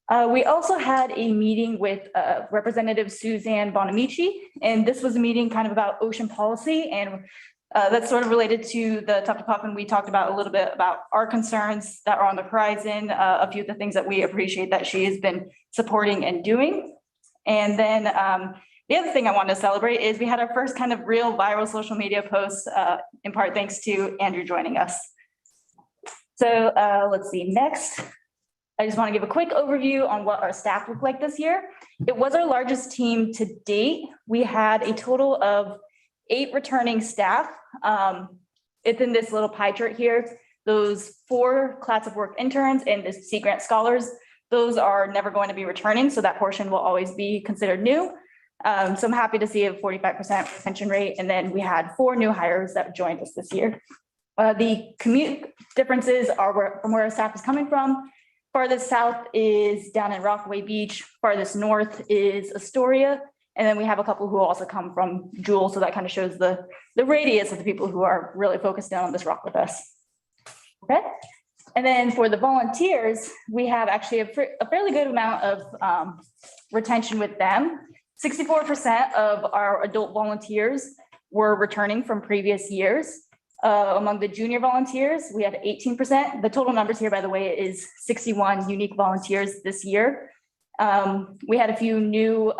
We also had a meeting with Representative Suzanne Bonamici, and this was a meeting kind of about ocean policy, and that's sort of related to the tufted puffin. We talked about a little bit about our concerns that are on the horizon, a few of the things that we appreciate that she has been supporting and doing. And then the other thing I wanted to celebrate is we had our first kind of real viral social media post, in part thanks to Andrew joining us. So let's see, next. I just want to give a quick overview on what our staff looked like this year. It was our largest team to date. We had a total of 8 returning staff. It's in this little pie chart here. Those 4 class of work interns and the Sea Grant scholars, those are never going to be returning, so that portion will always be considered new. So I'm happy to see a 45% retention rate. And then we had 4 new hires that joined us this year. The commute differences are from where our staff is coming from. Farthest south is down in Rockaway Beach. Farthest north is Astoria. And then we have a couple who also come from Jewel. So that kind of shows the radius of the people who are really focused down on this rock with us. Okay. And then for the volunteers, we have actually a fairly good amount of retention with them. 64% of our adult volunteers were returning from previous years. Among the junior volunteers, we had 18%. The total numbers here, by the way, is 61 unique volunteers this year. We had a few new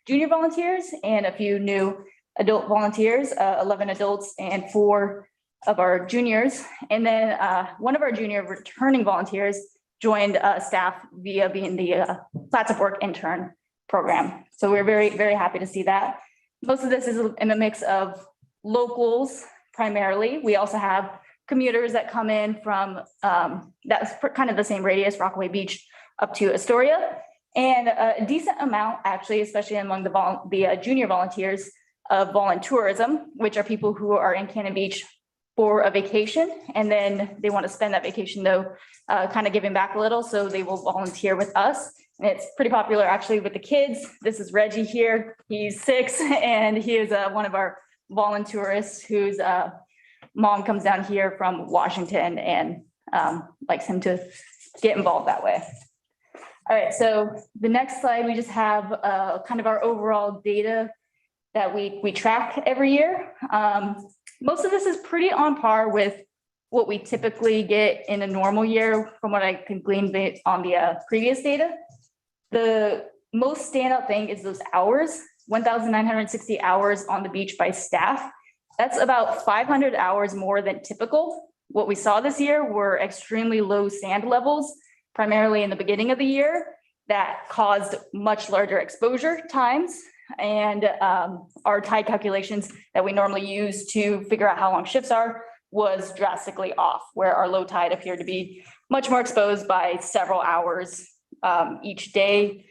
junior volunteers and a few new adult volunteers, 11 adults and 4 of our juniors. And then one of our junior returning volunteers joined staff via being the Plats of Work intern program. So we're very, very happy to see that. Most of this is in a mix of locals primarily. We also have commuters that come in from, that's kind of the same radius, Rockaway Beach up to Astoria. And a decent amount actually, especially among the junior volunteers of voluntourism, which are people who are in Cannon Beach for a vacation. And then they want to spend that vacation though, kind of giving back a little. So they will volunteer with us. And it's pretty popular actually with the kids. This is Reggie here. He's 6 and he is one of our volunteerists whose mom comes down here from Washington and likes him to get involved that way. All right, so the next slide, we just have kind of our overall data that we track every year. Most of this is pretty on par with what we typically get in a normal year from what I can glean based on the previous data. The most standout thing is those hours, 1,960 hours on the beach by staff. That's about 500 hours more than typical. What we saw this year were extremely low sand levels, primarily in the beginning of the year, that caused much larger exposure times. And our tide calculations that we normally use to figure out how long shifts are was drastically off, where our low tide appeared to be much more exposed by several hours each day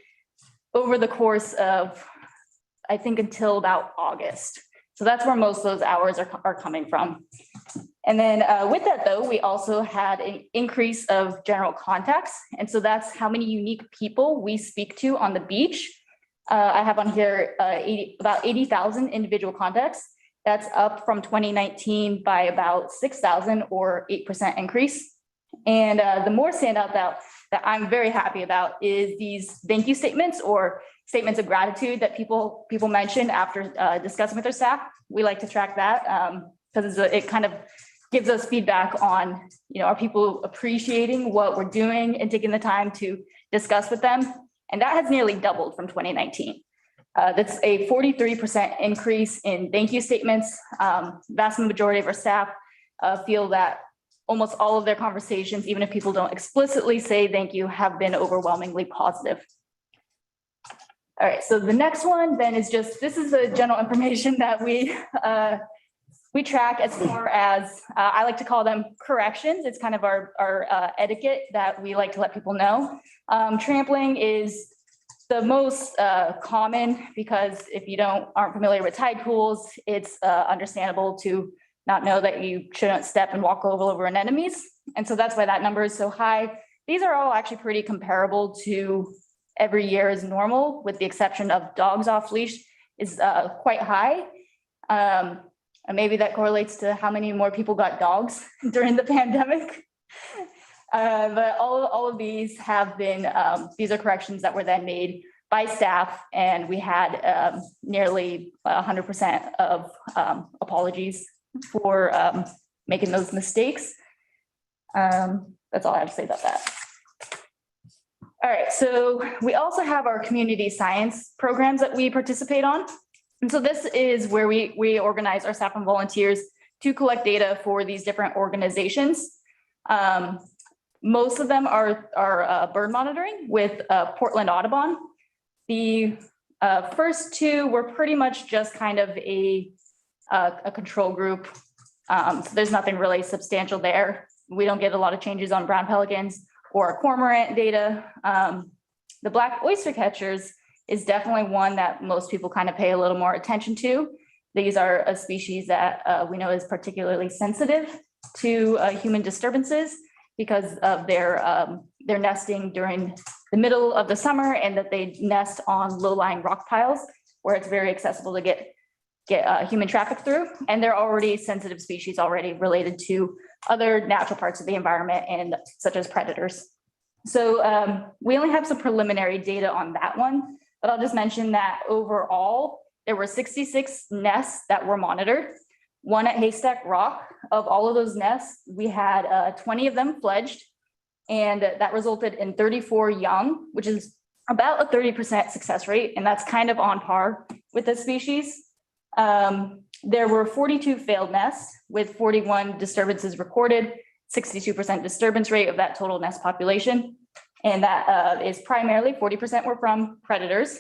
over the course of, I think, until about August. So that's where most of those hours are coming from. And then with that, though, we also had an increase of general contacts. And so that's how many unique people we speak to on the beach. I have on here about 80,000 individual contacts. That's up from 2019 by about 6,000 or 8% increase. And the more standout that I'm very happy about is these thank you statements or statements of gratitude that people mention after discussing with their staff. We like to track that because it kind of gives us feedback on, are people appreciating what we're doing and taking the time to discuss with them? And that has nearly doubled from 2019. That's a 43% increase in thank you statements. Vast majority of our staff feel that almost all of their conversations, even if people don't explicitly say thank you, have been overwhelmingly positive. All right, so the next one then is just, this is the general information that we track as far as, I like to call them corrections. It's kind of our etiquette that we like to let people know. Trampling is the most common because if you aren't familiar with tide pools, it's understandable to not know that you shouldn't step and walk over anemones. And so that's why that number is so high. These are all actually pretty comparable to every year is normal, with the exception of dogs off leash is quite high. And maybe that correlates to how many more people got dogs during the pandemic. But all of these have been, these are corrections that were then made by staff, and we had nearly 100% of apologies for making those mistakes. That's all I have to say about that. All right, so we also have our community science programs that we participate on. And so this is where we organize our staff and volunteers to collect data for these different organizations. Most of them are bird monitoring with Portland Audubon. The first two were pretty much just kind of a control group. So there's nothing really substantial there. We don't get a lot of changes on brown pelicans or cormorant data. The black oyster catchers is definitely one that most people kind of pay a little more attention to. These are a species that we know is particularly sensitive to human disturbances because of their nesting during the middle of the summer, and that they nest on low-lying rock piles where it's very accessible to get human traffic through. And they're already sensitive species already related to other natural parts of the environment and such as predators. So we only have some preliminary data on that one, but I'll just mention that overall, there were 66 nests that were monitored, one at Haystack Rock. Of all of those nests, we had 20 of them fledged, and that resulted in 34 young, which is about a 30% success rate, and that's kind of on par with the species. There were 42 failed nests with 41 disturbances recorded, 62% disturbance rate of that total nest population. And that is primarily 40% were from predators,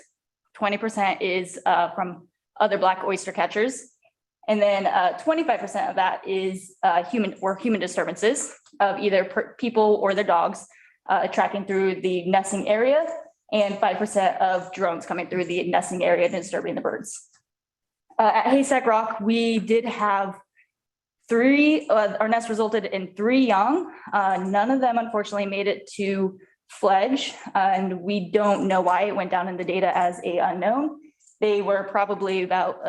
20% is from other black oyster catchers. And then 25% of that is human disturbances of either people or their dogs tracking through the nesting area, and 5% of drones coming through the nesting area and disturbing the birds. At Haystack Rock, we did have our nest resulted in 3 young. None of them unfortunately made it to fledge, and we don't know why it went down in the data as a unknown. They were probably about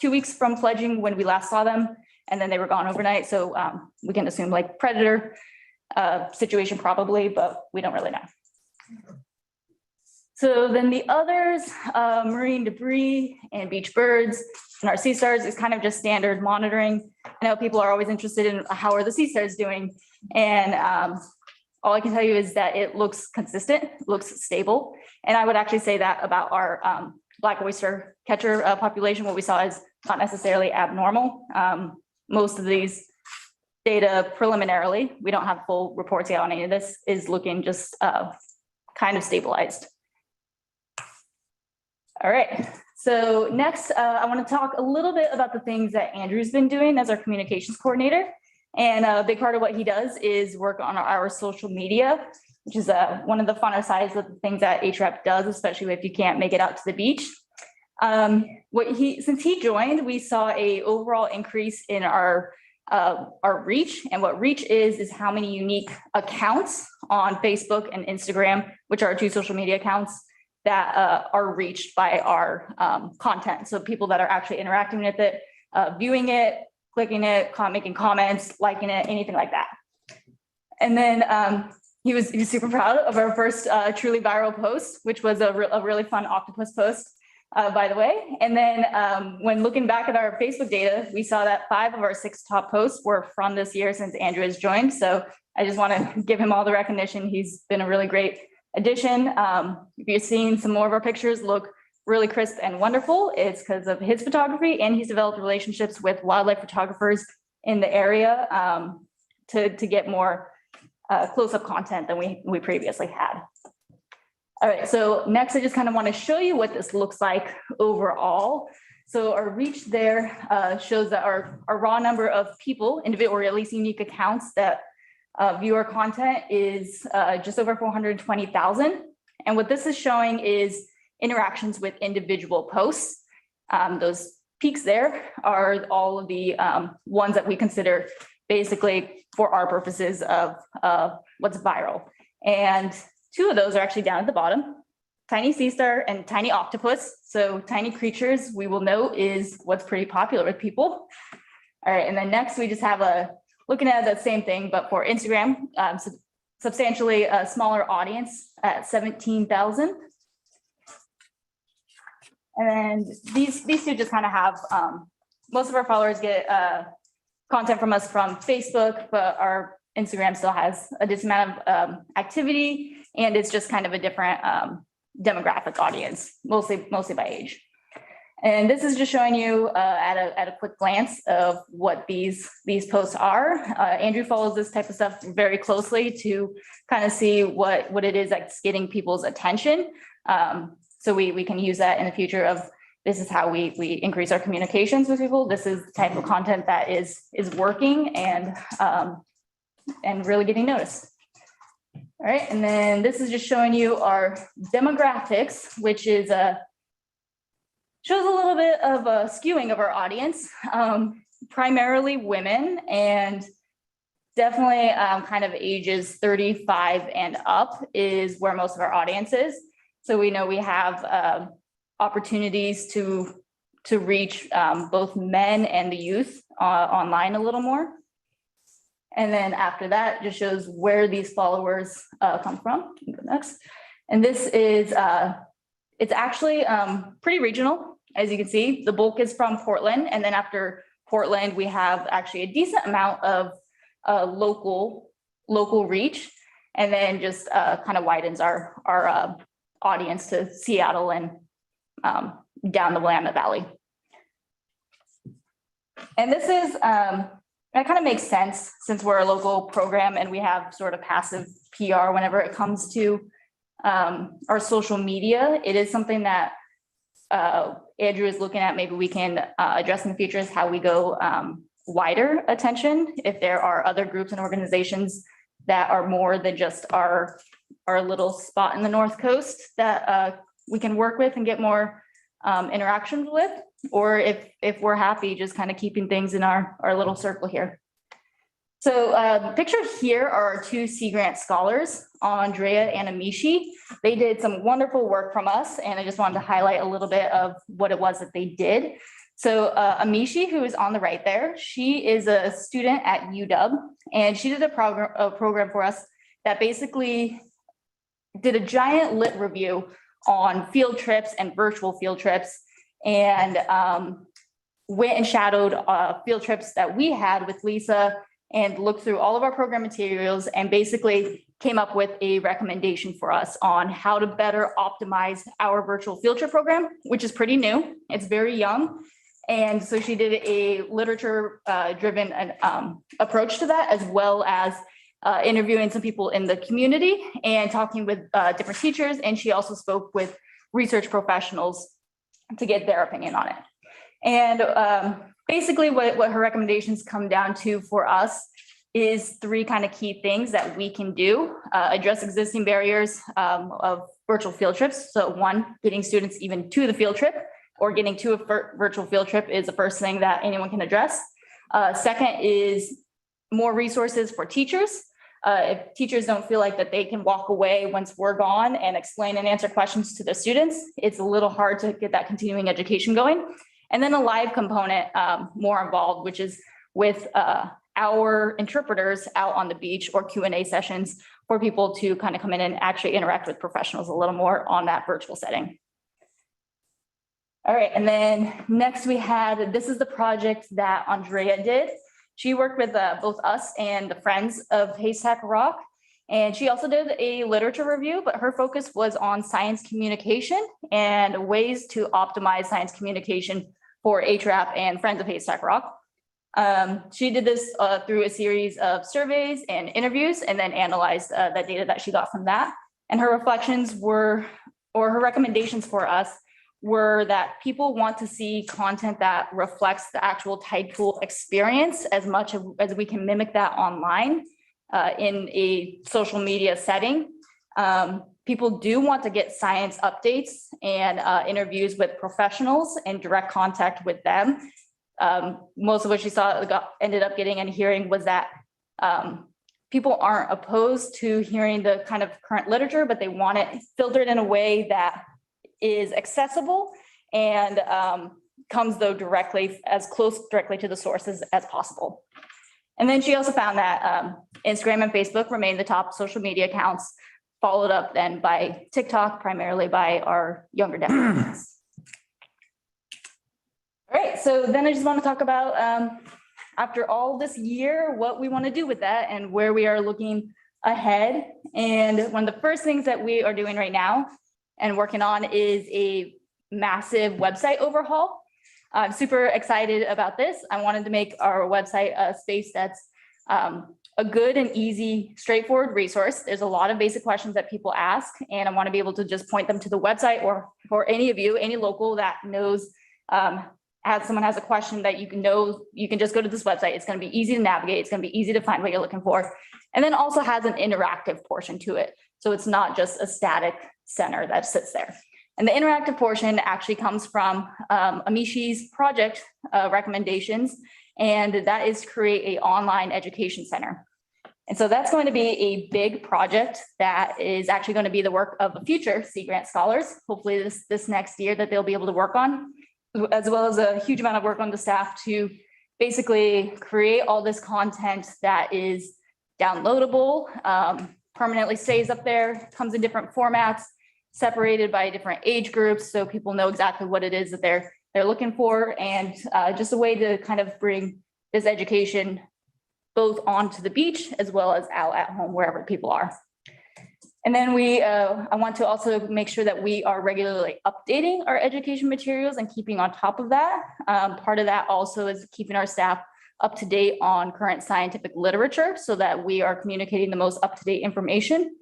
2 weeks from fledging when we last saw them, and then they were gone overnight. So we can assume like predator situation probably, but we don't really know. So then the others, marine debris and beach birds and our sea stars is kind of just standard monitoring. I know people are always interested in how are the sea stars doing, and all I can tell you is that it looks consistent, looks stable. And I would actually say that about our black oyster catcher population. What we saw is not necessarily abnormal. Most of these data preliminarily, we don't have full reports yet on any of this, is looking just kind of stabilized. All right, so next I want to talk a little bit about the things that Andrew's been doing as our communications coordinator. And a big part of what he does is work on our social media, which is one of the funner sides of the things that HREP does, especially if you can't make it out to the beach. Since he joined, we saw a overall increase in our reach. And what reach is how many unique accounts on Facebook and Instagram, which are our two social media accounts, that are reached by our content. So people that are actually interacting with it, viewing it, clicking it, making comments, liking it, anything like that. And then he was super proud of our first truly viral post, which was a really fun octopus post, by the way. And then when looking back at our Facebook data, we saw that 5 of our 6 top posts were from this year since Andrew has joined. So I just want to give him all the recognition. He's been a really great addition. If you're seeing some more of our pictures look really crisp and wonderful, it's because of his photography, and he's developed relationships with wildlife photographers in the area to get more close-up content than we previously had. All right, so next I just kind of want to show you what this looks like overall. So our reach there shows that our raw number of people, individual or at least unique accounts that view our content is just over 420,000. And what this is showing is interactions with individual posts. Those peaks there are all of the ones that we consider basically for our purposes of what's viral. And 2 of those are actually down at the bottom, tiny sea star and tiny octopus. So tiny creatures, we will note, is what's pretty popular with people. All right, and then next we just have looking at that same thing, but for Instagram, substantially a smaller audience at 17,000. And these 2 just kind of have, most of our followers get content from us from Facebook, but our Instagram still has a decent amount of activity, and it's just kind of a different demographic audience, mostly by age. And this is just showing you at a quick glance of what these posts are. Andrew follows this type of stuff very closely to kind of see what it is that's getting people's attention. So we can use that in the future of this is how we increase our communications with people. This is the type of content that is working and really getting noticed. All right, and then this is just showing you our demographics, which is shows a little bit of a skewing of our audience, primarily women, and definitely kind of ages 35 and up is where most of our audience is. So we know we have opportunities to reach both men and the youth online a little more. And then after that, just shows where these followers come from. Next. And this is, it's actually pretty regional. As you can see, the bulk is from Portland. And then after Portland, we have actually a decent amount of local reach. And then just kind of widens our audience to Seattle and down the Willamette Valley. And this is, that kind of makes sense since we're a local program and we have sort of passive PR whenever it comes to our social media. It is something that Andrew is looking at. Maybe we can address in the future is how we go wider attention. If there are other groups and organizations that are more than just our little spot in the North Coast that we can work with and get more interactions with, or if we're happy just kind of keeping things in our little circle here. So pictured here are our 2 Sea Grant scholars, Andrea and Amishi. They did some wonderful work from us, and I just wanted to highlight a little bit of what it was that they did. So Amishi, who is on the right there, she is a student at UW, and she did a program for us that basically did a giant lit review on field trips and virtual field trips, and went and shadowed field trips that we had with Lisa and looked through all of our program materials and basically came up with a recommendation for us on how to better optimize our virtual field trip program, which is pretty new. It's very young. And so she did a literature driven approach to that, as well as interviewing some people in the community and talking with different teachers. And she also spoke with research professionals to get their opinion on it. And basically what her recommendations come down to for us is 3 kind of key things that we can do. Address existing barriers of virtual field trips. So 1, getting students even to the field trip, or getting to a virtual field trip is the first thing that anyone can address. Second is more resources for teachers. If teachers don't feel like that they can walk away once we're gone and explain and answer questions to the students, it's a little hard to get that continuing education going. And then a live component more involved, which is with our interpreters out on the beach, or Q&A sessions for people to kind of come in and actually interact with professionals a little more on that virtual setting. All right, and then next we had, this is the project that Andrea did. She worked with both us and the Friends of Haystack Rock, and she also did a literature review, but her focus was on science communication and ways to optimize science communication for HRAP and Friends of Haystack Rock. She did this through a series of surveys and interviews, and then analyzed the data that she got from that. And her reflections were, or her recommendations for us, were that people want to see content that reflects the actual tide pool experience as much as we can mimic that online in a social media setting. People do want to get science updates and interviews with professionals and direct contact with them. Most of what she saw ended up getting and hearing was that people aren't opposed to hearing the kind of current literature, but they want it filtered in a way that is accessible and comes though directly, as close directly to the sources as possible. And then she also found that Instagram and Facebook remain the top social media accounts, followed up then by TikTok, primarily by our younger demographics. All right, so then I just want to talk about, after all this year, what we want to do with that and where we are looking ahead. And one of the first things that we are doing right now and working on is a massive website overhaul. I'm super excited about this. I wanted to make our website a space that's a good and easy, straightforward resource. There's a lot of basic questions that people ask, and I want to be able to just point them to the website, or for any of you, any local that knows, as someone has a question that you can just go to this website. It's going to be easy to navigate. It's going to be easy to find what you're looking for. And then also has an interactive portion to it. So it's not just a static center that sits there. And the interactive portion actually comes from Amishi's project recommendations, and that is to create an online education center. And so that's going to be a big project that is actually going to be the work of future Sea Grant scholars, hopefully this next year, that they'll be able to work on, as well as a huge amount of work on the staff to basically create all this content that is downloadable, permanently stays up there, comes in different formats, separated by different age groups, so people know exactly what it is that they're looking for, and just a way to kind of bring this education both onto the beach as well as out at home, wherever people are. And then I want to also make sure that we are regularly updating our education materials and keeping on top of that. Part of that also is keeping our staff up to date on current scientific literature so that we are communicating the most up-to-date information.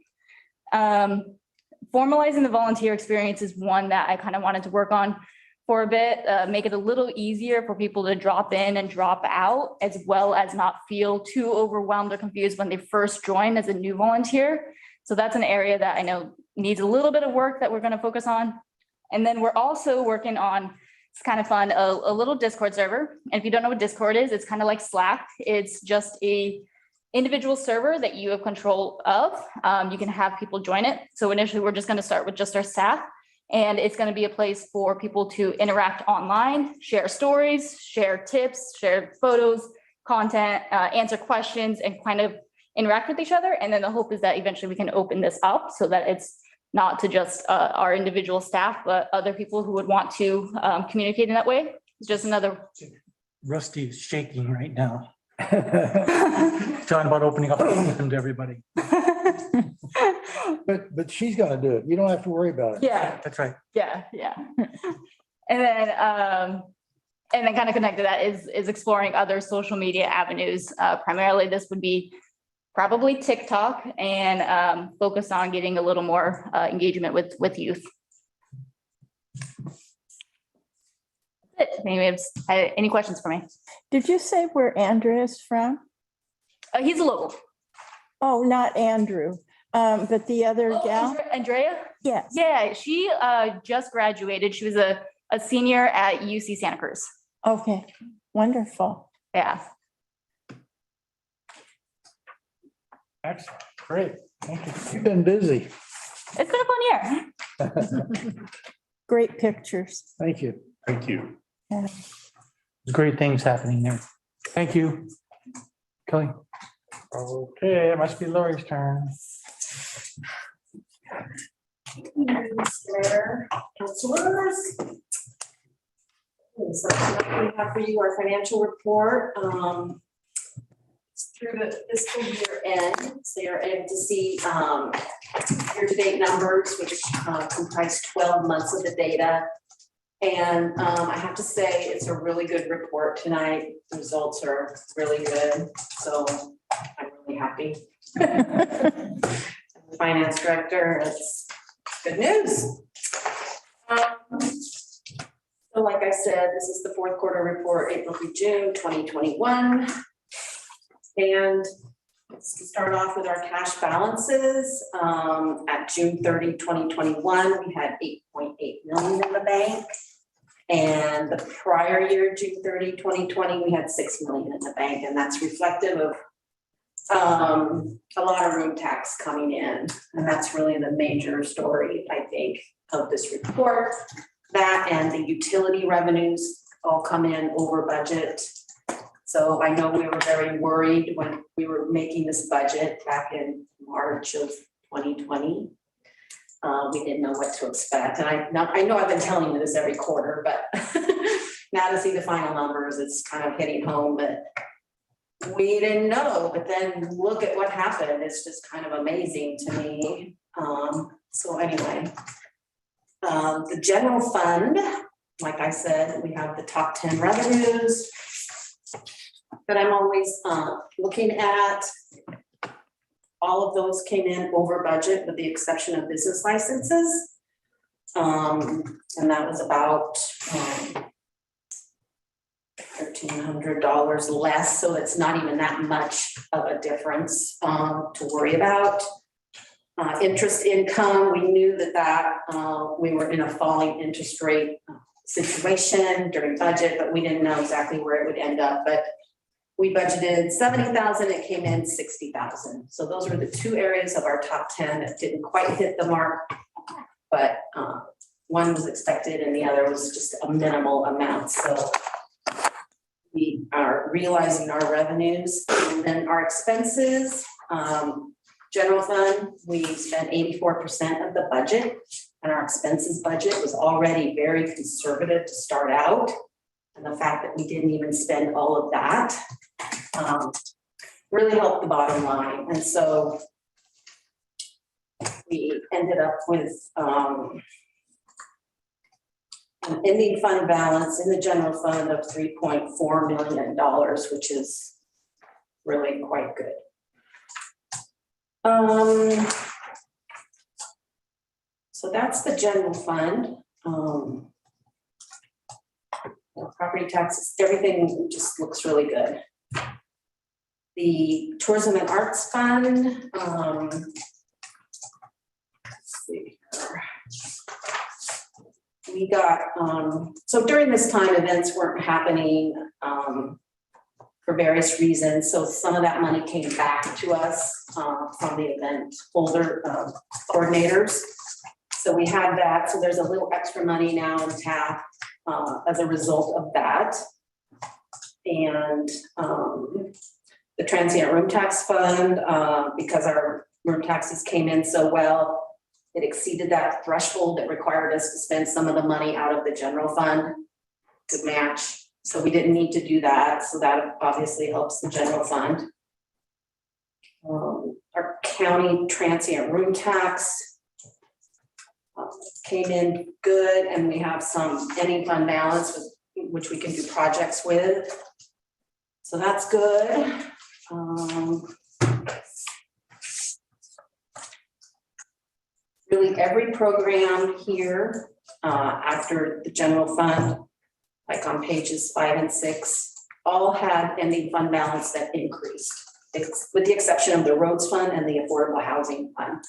Formalizing the volunteer experience is one that I kind of wanted to work on for a bit, make it a little easier for people to drop in and drop out, as well as not feel too overwhelmed or confused when they first join as a new volunteer. So that's an area that I know needs a little bit of work that we're going to focus on. And then we're also working on, it's kind of fun, a little Discord server. And if you don't know what Discord is, it's kind of like Slack. It's just a individual server that you have control of. You can have people join it. So initially we're just going to start with just our staff, and it's going to be a place for people to interact online, share stories, share tips, share photos, content, answer questions, and kind of interact with each other. And then the hope is that eventually we can open this up so that it's not to just our individual staff, but other people who would want to communicate in that way. It's just another. Rusty is shaking right now. Talking about opening up to everybody. But she's gonna do it. You don't have to worry about it. Yeah, that's right. Yeah. And then kind of connected to that is exploring other social media avenues. Primarily, this would be probably TikTok, and focus on getting a little more engagement with youth. Maybe it's, any questions for me? Did you say where Andrew is from? He's a local. Oh, not Andrew, but the other gal? Andrea? Yes. Yeah, she just graduated. She was a senior at UC Santa Cruz. Okay, wonderful. Yeah. Excellent, great, thank you. You've been busy. It's been a fun year. Great pictures. Thank you. Thank you. Yeah. There's great things happening there. Thank you. Kelly. Okay, it must be Lori's turn. Mr. Councilors. So tonight we have for you our financial report. Through the fiscal year end, so you're able to see year-to-date numbers, which comprise 12 months of the data. And I have to say, it's a really good report tonight. The results are really good, so I'm really happy. The finance director, it's good news. So like I said, this is the fourth quarter report, April through June 2021. And let's start off with our cash balances. At June 30, 2021, we had 8.8 million in the bank. And the prior year, June 30, 2020, we had 6 million in the bank. And that's reflective of a lot of room tax coming in. And that's really the major story, I think, of this report. That and the utility revenues all come in over budget. So I know we were very worried when we were making this budget back in March of 2020. We didn't know what to expect. And I know I've been telling you this every quarter, but now to see the final numbers, it's kind of hitting home, but we didn't know. But then look at what happened. It's just kind of amazing to me. So anyway, the general fund, like I said, we have the top 10 revenues that I'm always looking at. All of those came in over budget with the exception of business licenses. And that was about $1,300 less. So it's not even that much of a difference to worry about. Interest income, we knew that we were in a falling interest rate situation during budget, but we didn't know exactly where it would end up. But we budgeted 70,000, it came in 60,000. So those were the two areas of our top 10 that didn't quite hit the mark, but one was expected and the other was just a minimal amount. So we are realizing our revenues and then our expenses. General fund, we spent 84% of the budget, and our expenses budget was already very conservative to start out. And the fact that we didn't even spend all of that really helped the bottom line. And so we ended up with an ending fund balance in the general fund of $3.4 million, which is really quite good. So that's the general fund. Property taxes, everything just looks really good. The tourism and arts fund, let's see here. We got, so during this time, events weren't happening for various reasons. So some of that money came back to us from the event holder coordinators. So we had that. So there's a little extra money now in TAP as a result of that. And the transient room tax fund, because our room taxes came in so well, it exceeded that threshold that required us to spend some of the money out of the general fund to match. So we didn't need to do that. So that obviously helps the general fund. Our county transient room tax came in good, and we have some ending fund balance with which we can do projects with. So that's good. Really every program here after the general fund like on pages 5 and 6, all had ending fund balance that increased, with the exception of the roads fund and the affordable housing fund.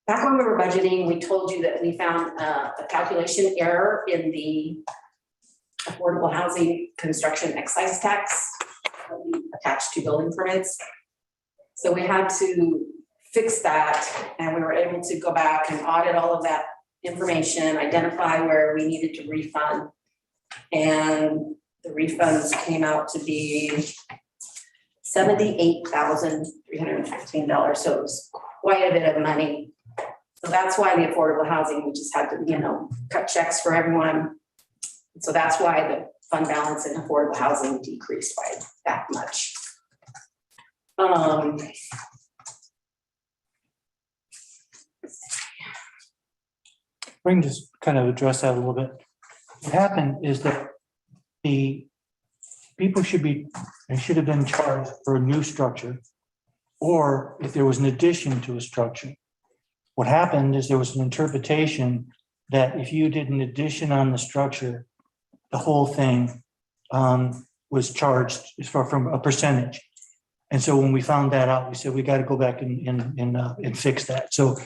Back when we were budgeting, we told you that we found a calculation error in the affordable housing construction excise tax attached to building permits. So we had to fix that, and we were able to go back and audit all of that information, identify where we needed to refund. And the refunds came out to be $78,315. So it was quite a bit of money. So that's why the affordable housing, we just had to, cut checks for everyone. So that's why the fund balance in affordable housing decreased by that much. We can just kind of address that a little bit. What happened is that the people should have been charged for a new structure, or if there was an addition to a structure. What happened is there was an interpretation that if you did an addition on the structure, the whole thing was charged from a percentage. And so when we found that out, we said, we got to go back and fix that. So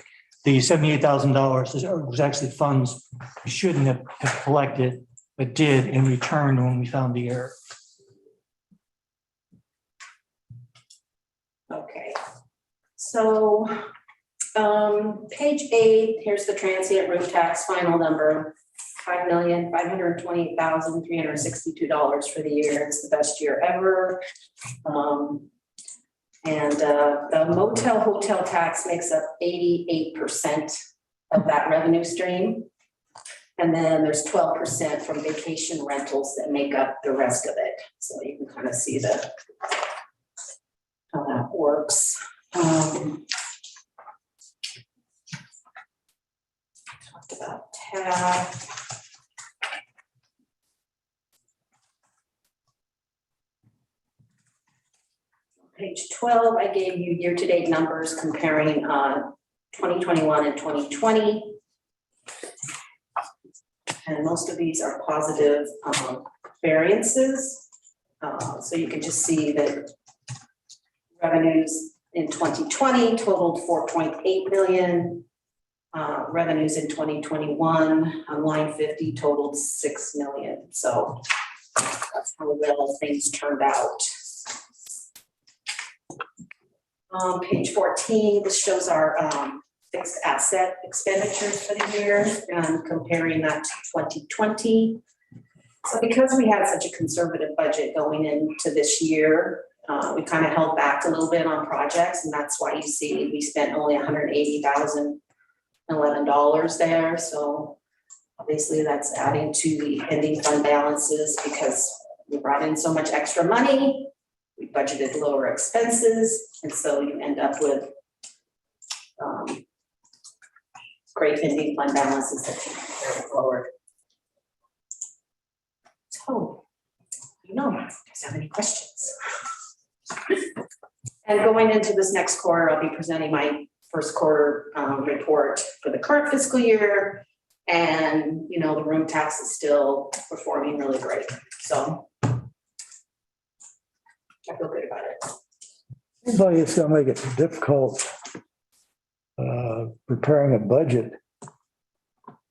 the $78,000 was actually funds we shouldn't have collected, but did in return when we found the error. Okay, so page 8, here's the transient room tax final number, $5,528,362 for the year. It's the best year ever. The motel hotel tax makes up 88% of that revenue stream. And then there's 12% from vacation rentals that make up the rest of it. So you can kind of see how that works. Talked about tab. Page 12, I gave you year-to-date numbers comparing 2021 and 2020. And most of these are positive variances. So you can just see that revenues in 2020 totaled 4.8 million. Revenues in 2021 on line 50 totaled 6 million. So that's how well things turned out. Page 14, this shows our fixed asset expenditures for the year and comparing that to 2020. So because we had such a conservative budget going into this year, we kind of held back a little bit on projects, and that's why you see we spent only $180,011 there. So obviously that's adding to the ending fund balances because we brought in so much extra money. We budgeted lower expenses, and so you end up with great ending fund balances that you can carry forward. So, do you guys have any questions? And going into this next quarter, I'll be presenting my first quarter report for the current fiscal year, and the room tax is still performing really great. So I feel good about it. Seems like it's gonna make it difficult preparing a budget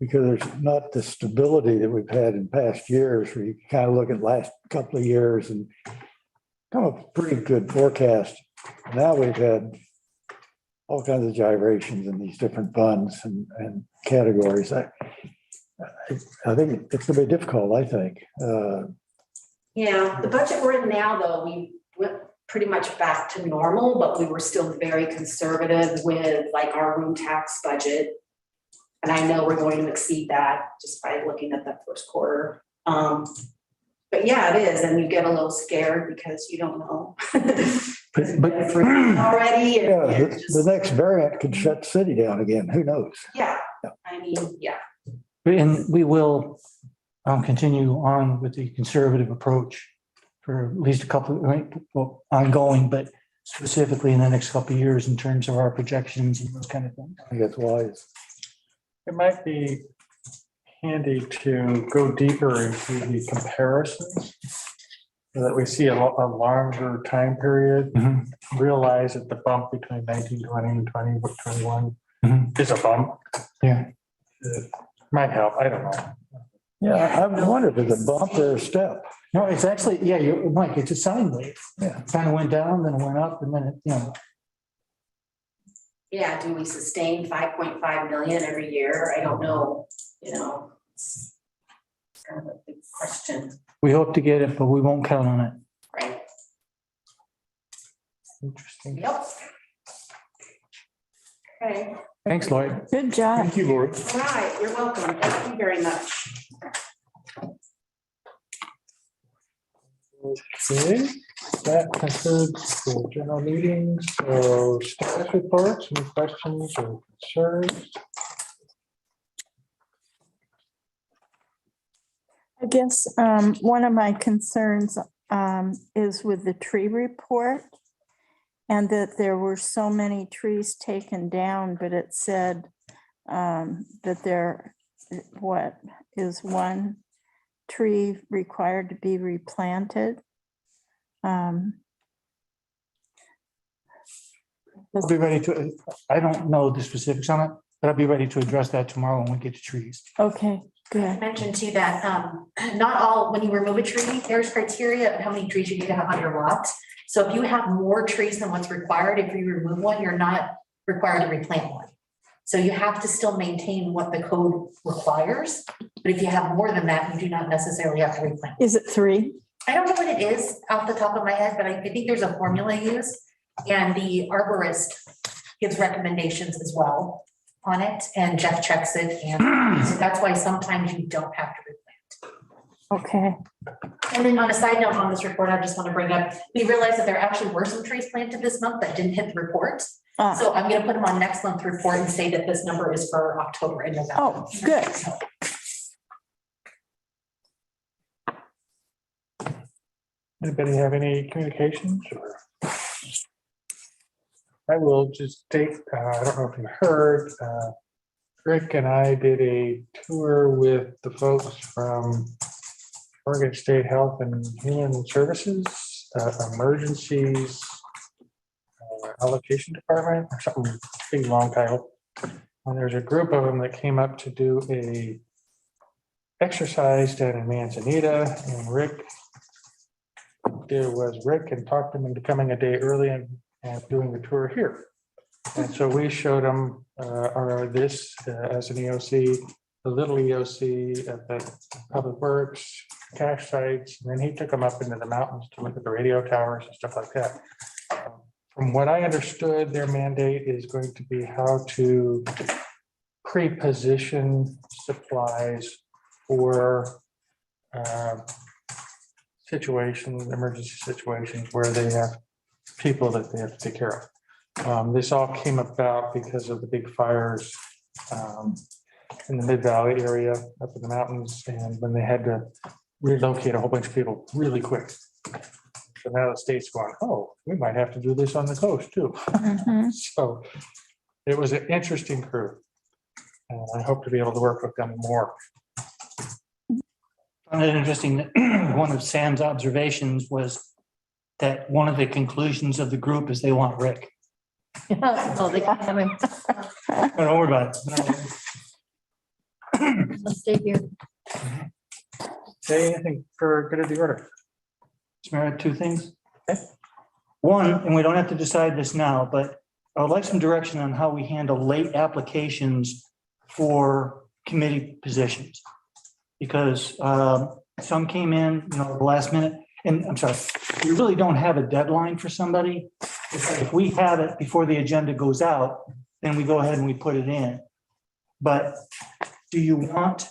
because there's not the stability that we've had in past years where you kind of look at last couple of years and come up with a pretty good forecast. Now we've had all kinds of gyrations in these different funds and categories. I think it's gonna be difficult, I think. Yeah, the budget we're in now, though, we went pretty much back to normal, but we were still very conservative with like our room tax budget. And I know we're going to exceed that just by looking at that first quarter. But yeah, it is. And you get a little scared because you don't know. But already. Yeah, the next variant could shut the city down again. Who knows? Yeah, I mean, yeah. And we will continue on with the conservative approach for at least a couple, well, ongoing, but specifically in the next couple of years in terms of our projections and those kind of things. I think that's wise. It might be handy to go deeper into the comparisons so that we see a longer time period, realize that the bump between 1920 and 2021 is a bump. Yeah. It might help. I don't know. Yeah, I wonder if it's a bump or a step. No, it's actually, yeah, you're, Mike, it's a sine wave. Yeah. Kind of went down, then it went up, and then it, Yeah, do we sustain 5.5 million every year? I don't know, it's kind of a big question, we hope to get it, but we won't count on it. right? Interesting. Yep. Okay, Thanks, Lloyd. Good job. Thank you, Lori. all right, you're welcome. Thank you very much. Okay, that concludes the general meeting. So status reports, any questions or concerns? I guess one of my concerns is with the tree report, and that there were so many trees taken down, but it said that there, what, is one tree required to be replanted? I'll be ready to, I don't know the specifics on it, but I'll be ready to address that tomorrow when we get to trees. Okay, I good. mentioned too that not all, when you remove a tree, there's criteria of how many trees you need to have on your lot. So if you have more trees than what's required, if you remove one, you're not required to replant one. So you have to still maintain what the code requires. But if you have more than that, you do not necessarily have to replant. Is it 3? I don't know what it is off the top of my head, but I think there's a formula used, and the arborist gives recommendations as well on it, and Jeff checks it, and so that's why sometimes you don't have to replant. Okay. And then on a side note on this report, I just want to bring up, we realized that there actually were some trees planted this month that didn't hit the report. So I'm going to put them on next month's report and say that this number is for October and November. Oh, good. Anybody have any communications? I will just take, I don't know if you heard, Rick and I did a tour with the folks from Oregon State Health and Human Services, Emergencies Allocation Department, or something, big long title. And there's a group of them that came up to do a exercise down in Manzanita, and Rick and talked them into coming a day early and doing the tour here. And so we showed them this as an EOC, the little EOC at the Public Works, cash sites, and then he took them up into the mountains to look at the radio towers and stuff like that. From what I understood, their mandate is going to be how to pre-position supplies for situations, emergency situations where they have people that they have to take care of. This all came about because of the big fires in the Mid-Valley area up in the mountains, and when they had to relocate a whole bunch of people really quick. So now the state's going, oh, we might have to do this on the coast too. So it was an interesting crew. And I hope to be able to work with them more. I found it interesting that one of Sam's observations was that one of the conclusions of the group is they want Rick. Oh, they can have him. Don't worry about it. Let's stay here. Say anything for good of the order. Samara, 2 things. Okay. One, and we don't have to decide this now, but I would like some direction on how we handle late applications for committee positions. Because some came in, the last minute, and I'm sorry, we really don't have a deadline for somebody. It's like if we have it before the agenda goes out, then we go ahead and we put it in. But do you want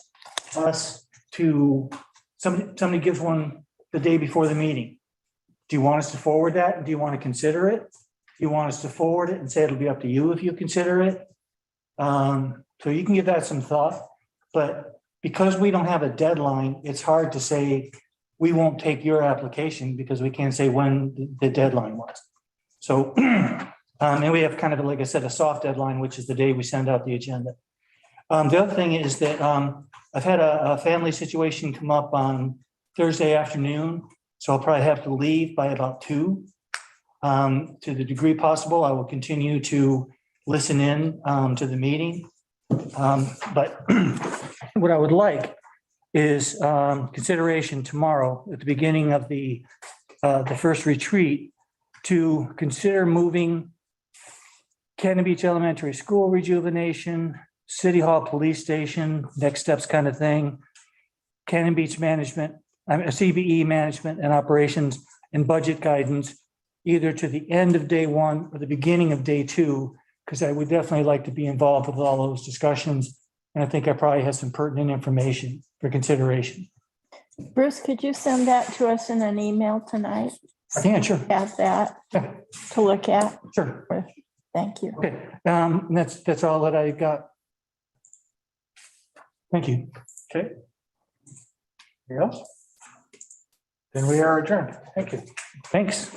us to, somebody gives one the day before the meeting? Do you want us to forward that? Do you want to consider it? Do you want us to forward it and say it'll be up to you if you consider it? So you can give that some thought, but because we don't have a deadline, it's hard to say we won't take your application because we can't say when the deadline was. So, and we have kind of, like I said, a soft deadline, which is the day we send out the agenda. The other thing is that I've had a family situation come up on Thursday afternoon, so I'll probably have to leave by about 2. To the degree possible, I will continue to listen in to the meeting. But what I would like is consideration tomorrow at the beginning of the first retreat to consider moving Cannon Beach Elementary School rejuvenation, City Hall Police Station, next steps kind of thing, Cannon Beach management, CBE management and operations and budget guidance, either to the end of day 1 or the beginning of day 2, because I would definitely like to be involved with all those discussions. And I think I probably have some pertinent information for consideration. Bruce, could you send that to us in an email tonight? I can, sure. Have that to look at. Sure. Thank you. Okay, and that's all that I got. Thank you. Okay. Anything else? Then we are adjourned. Thank you. Thanks.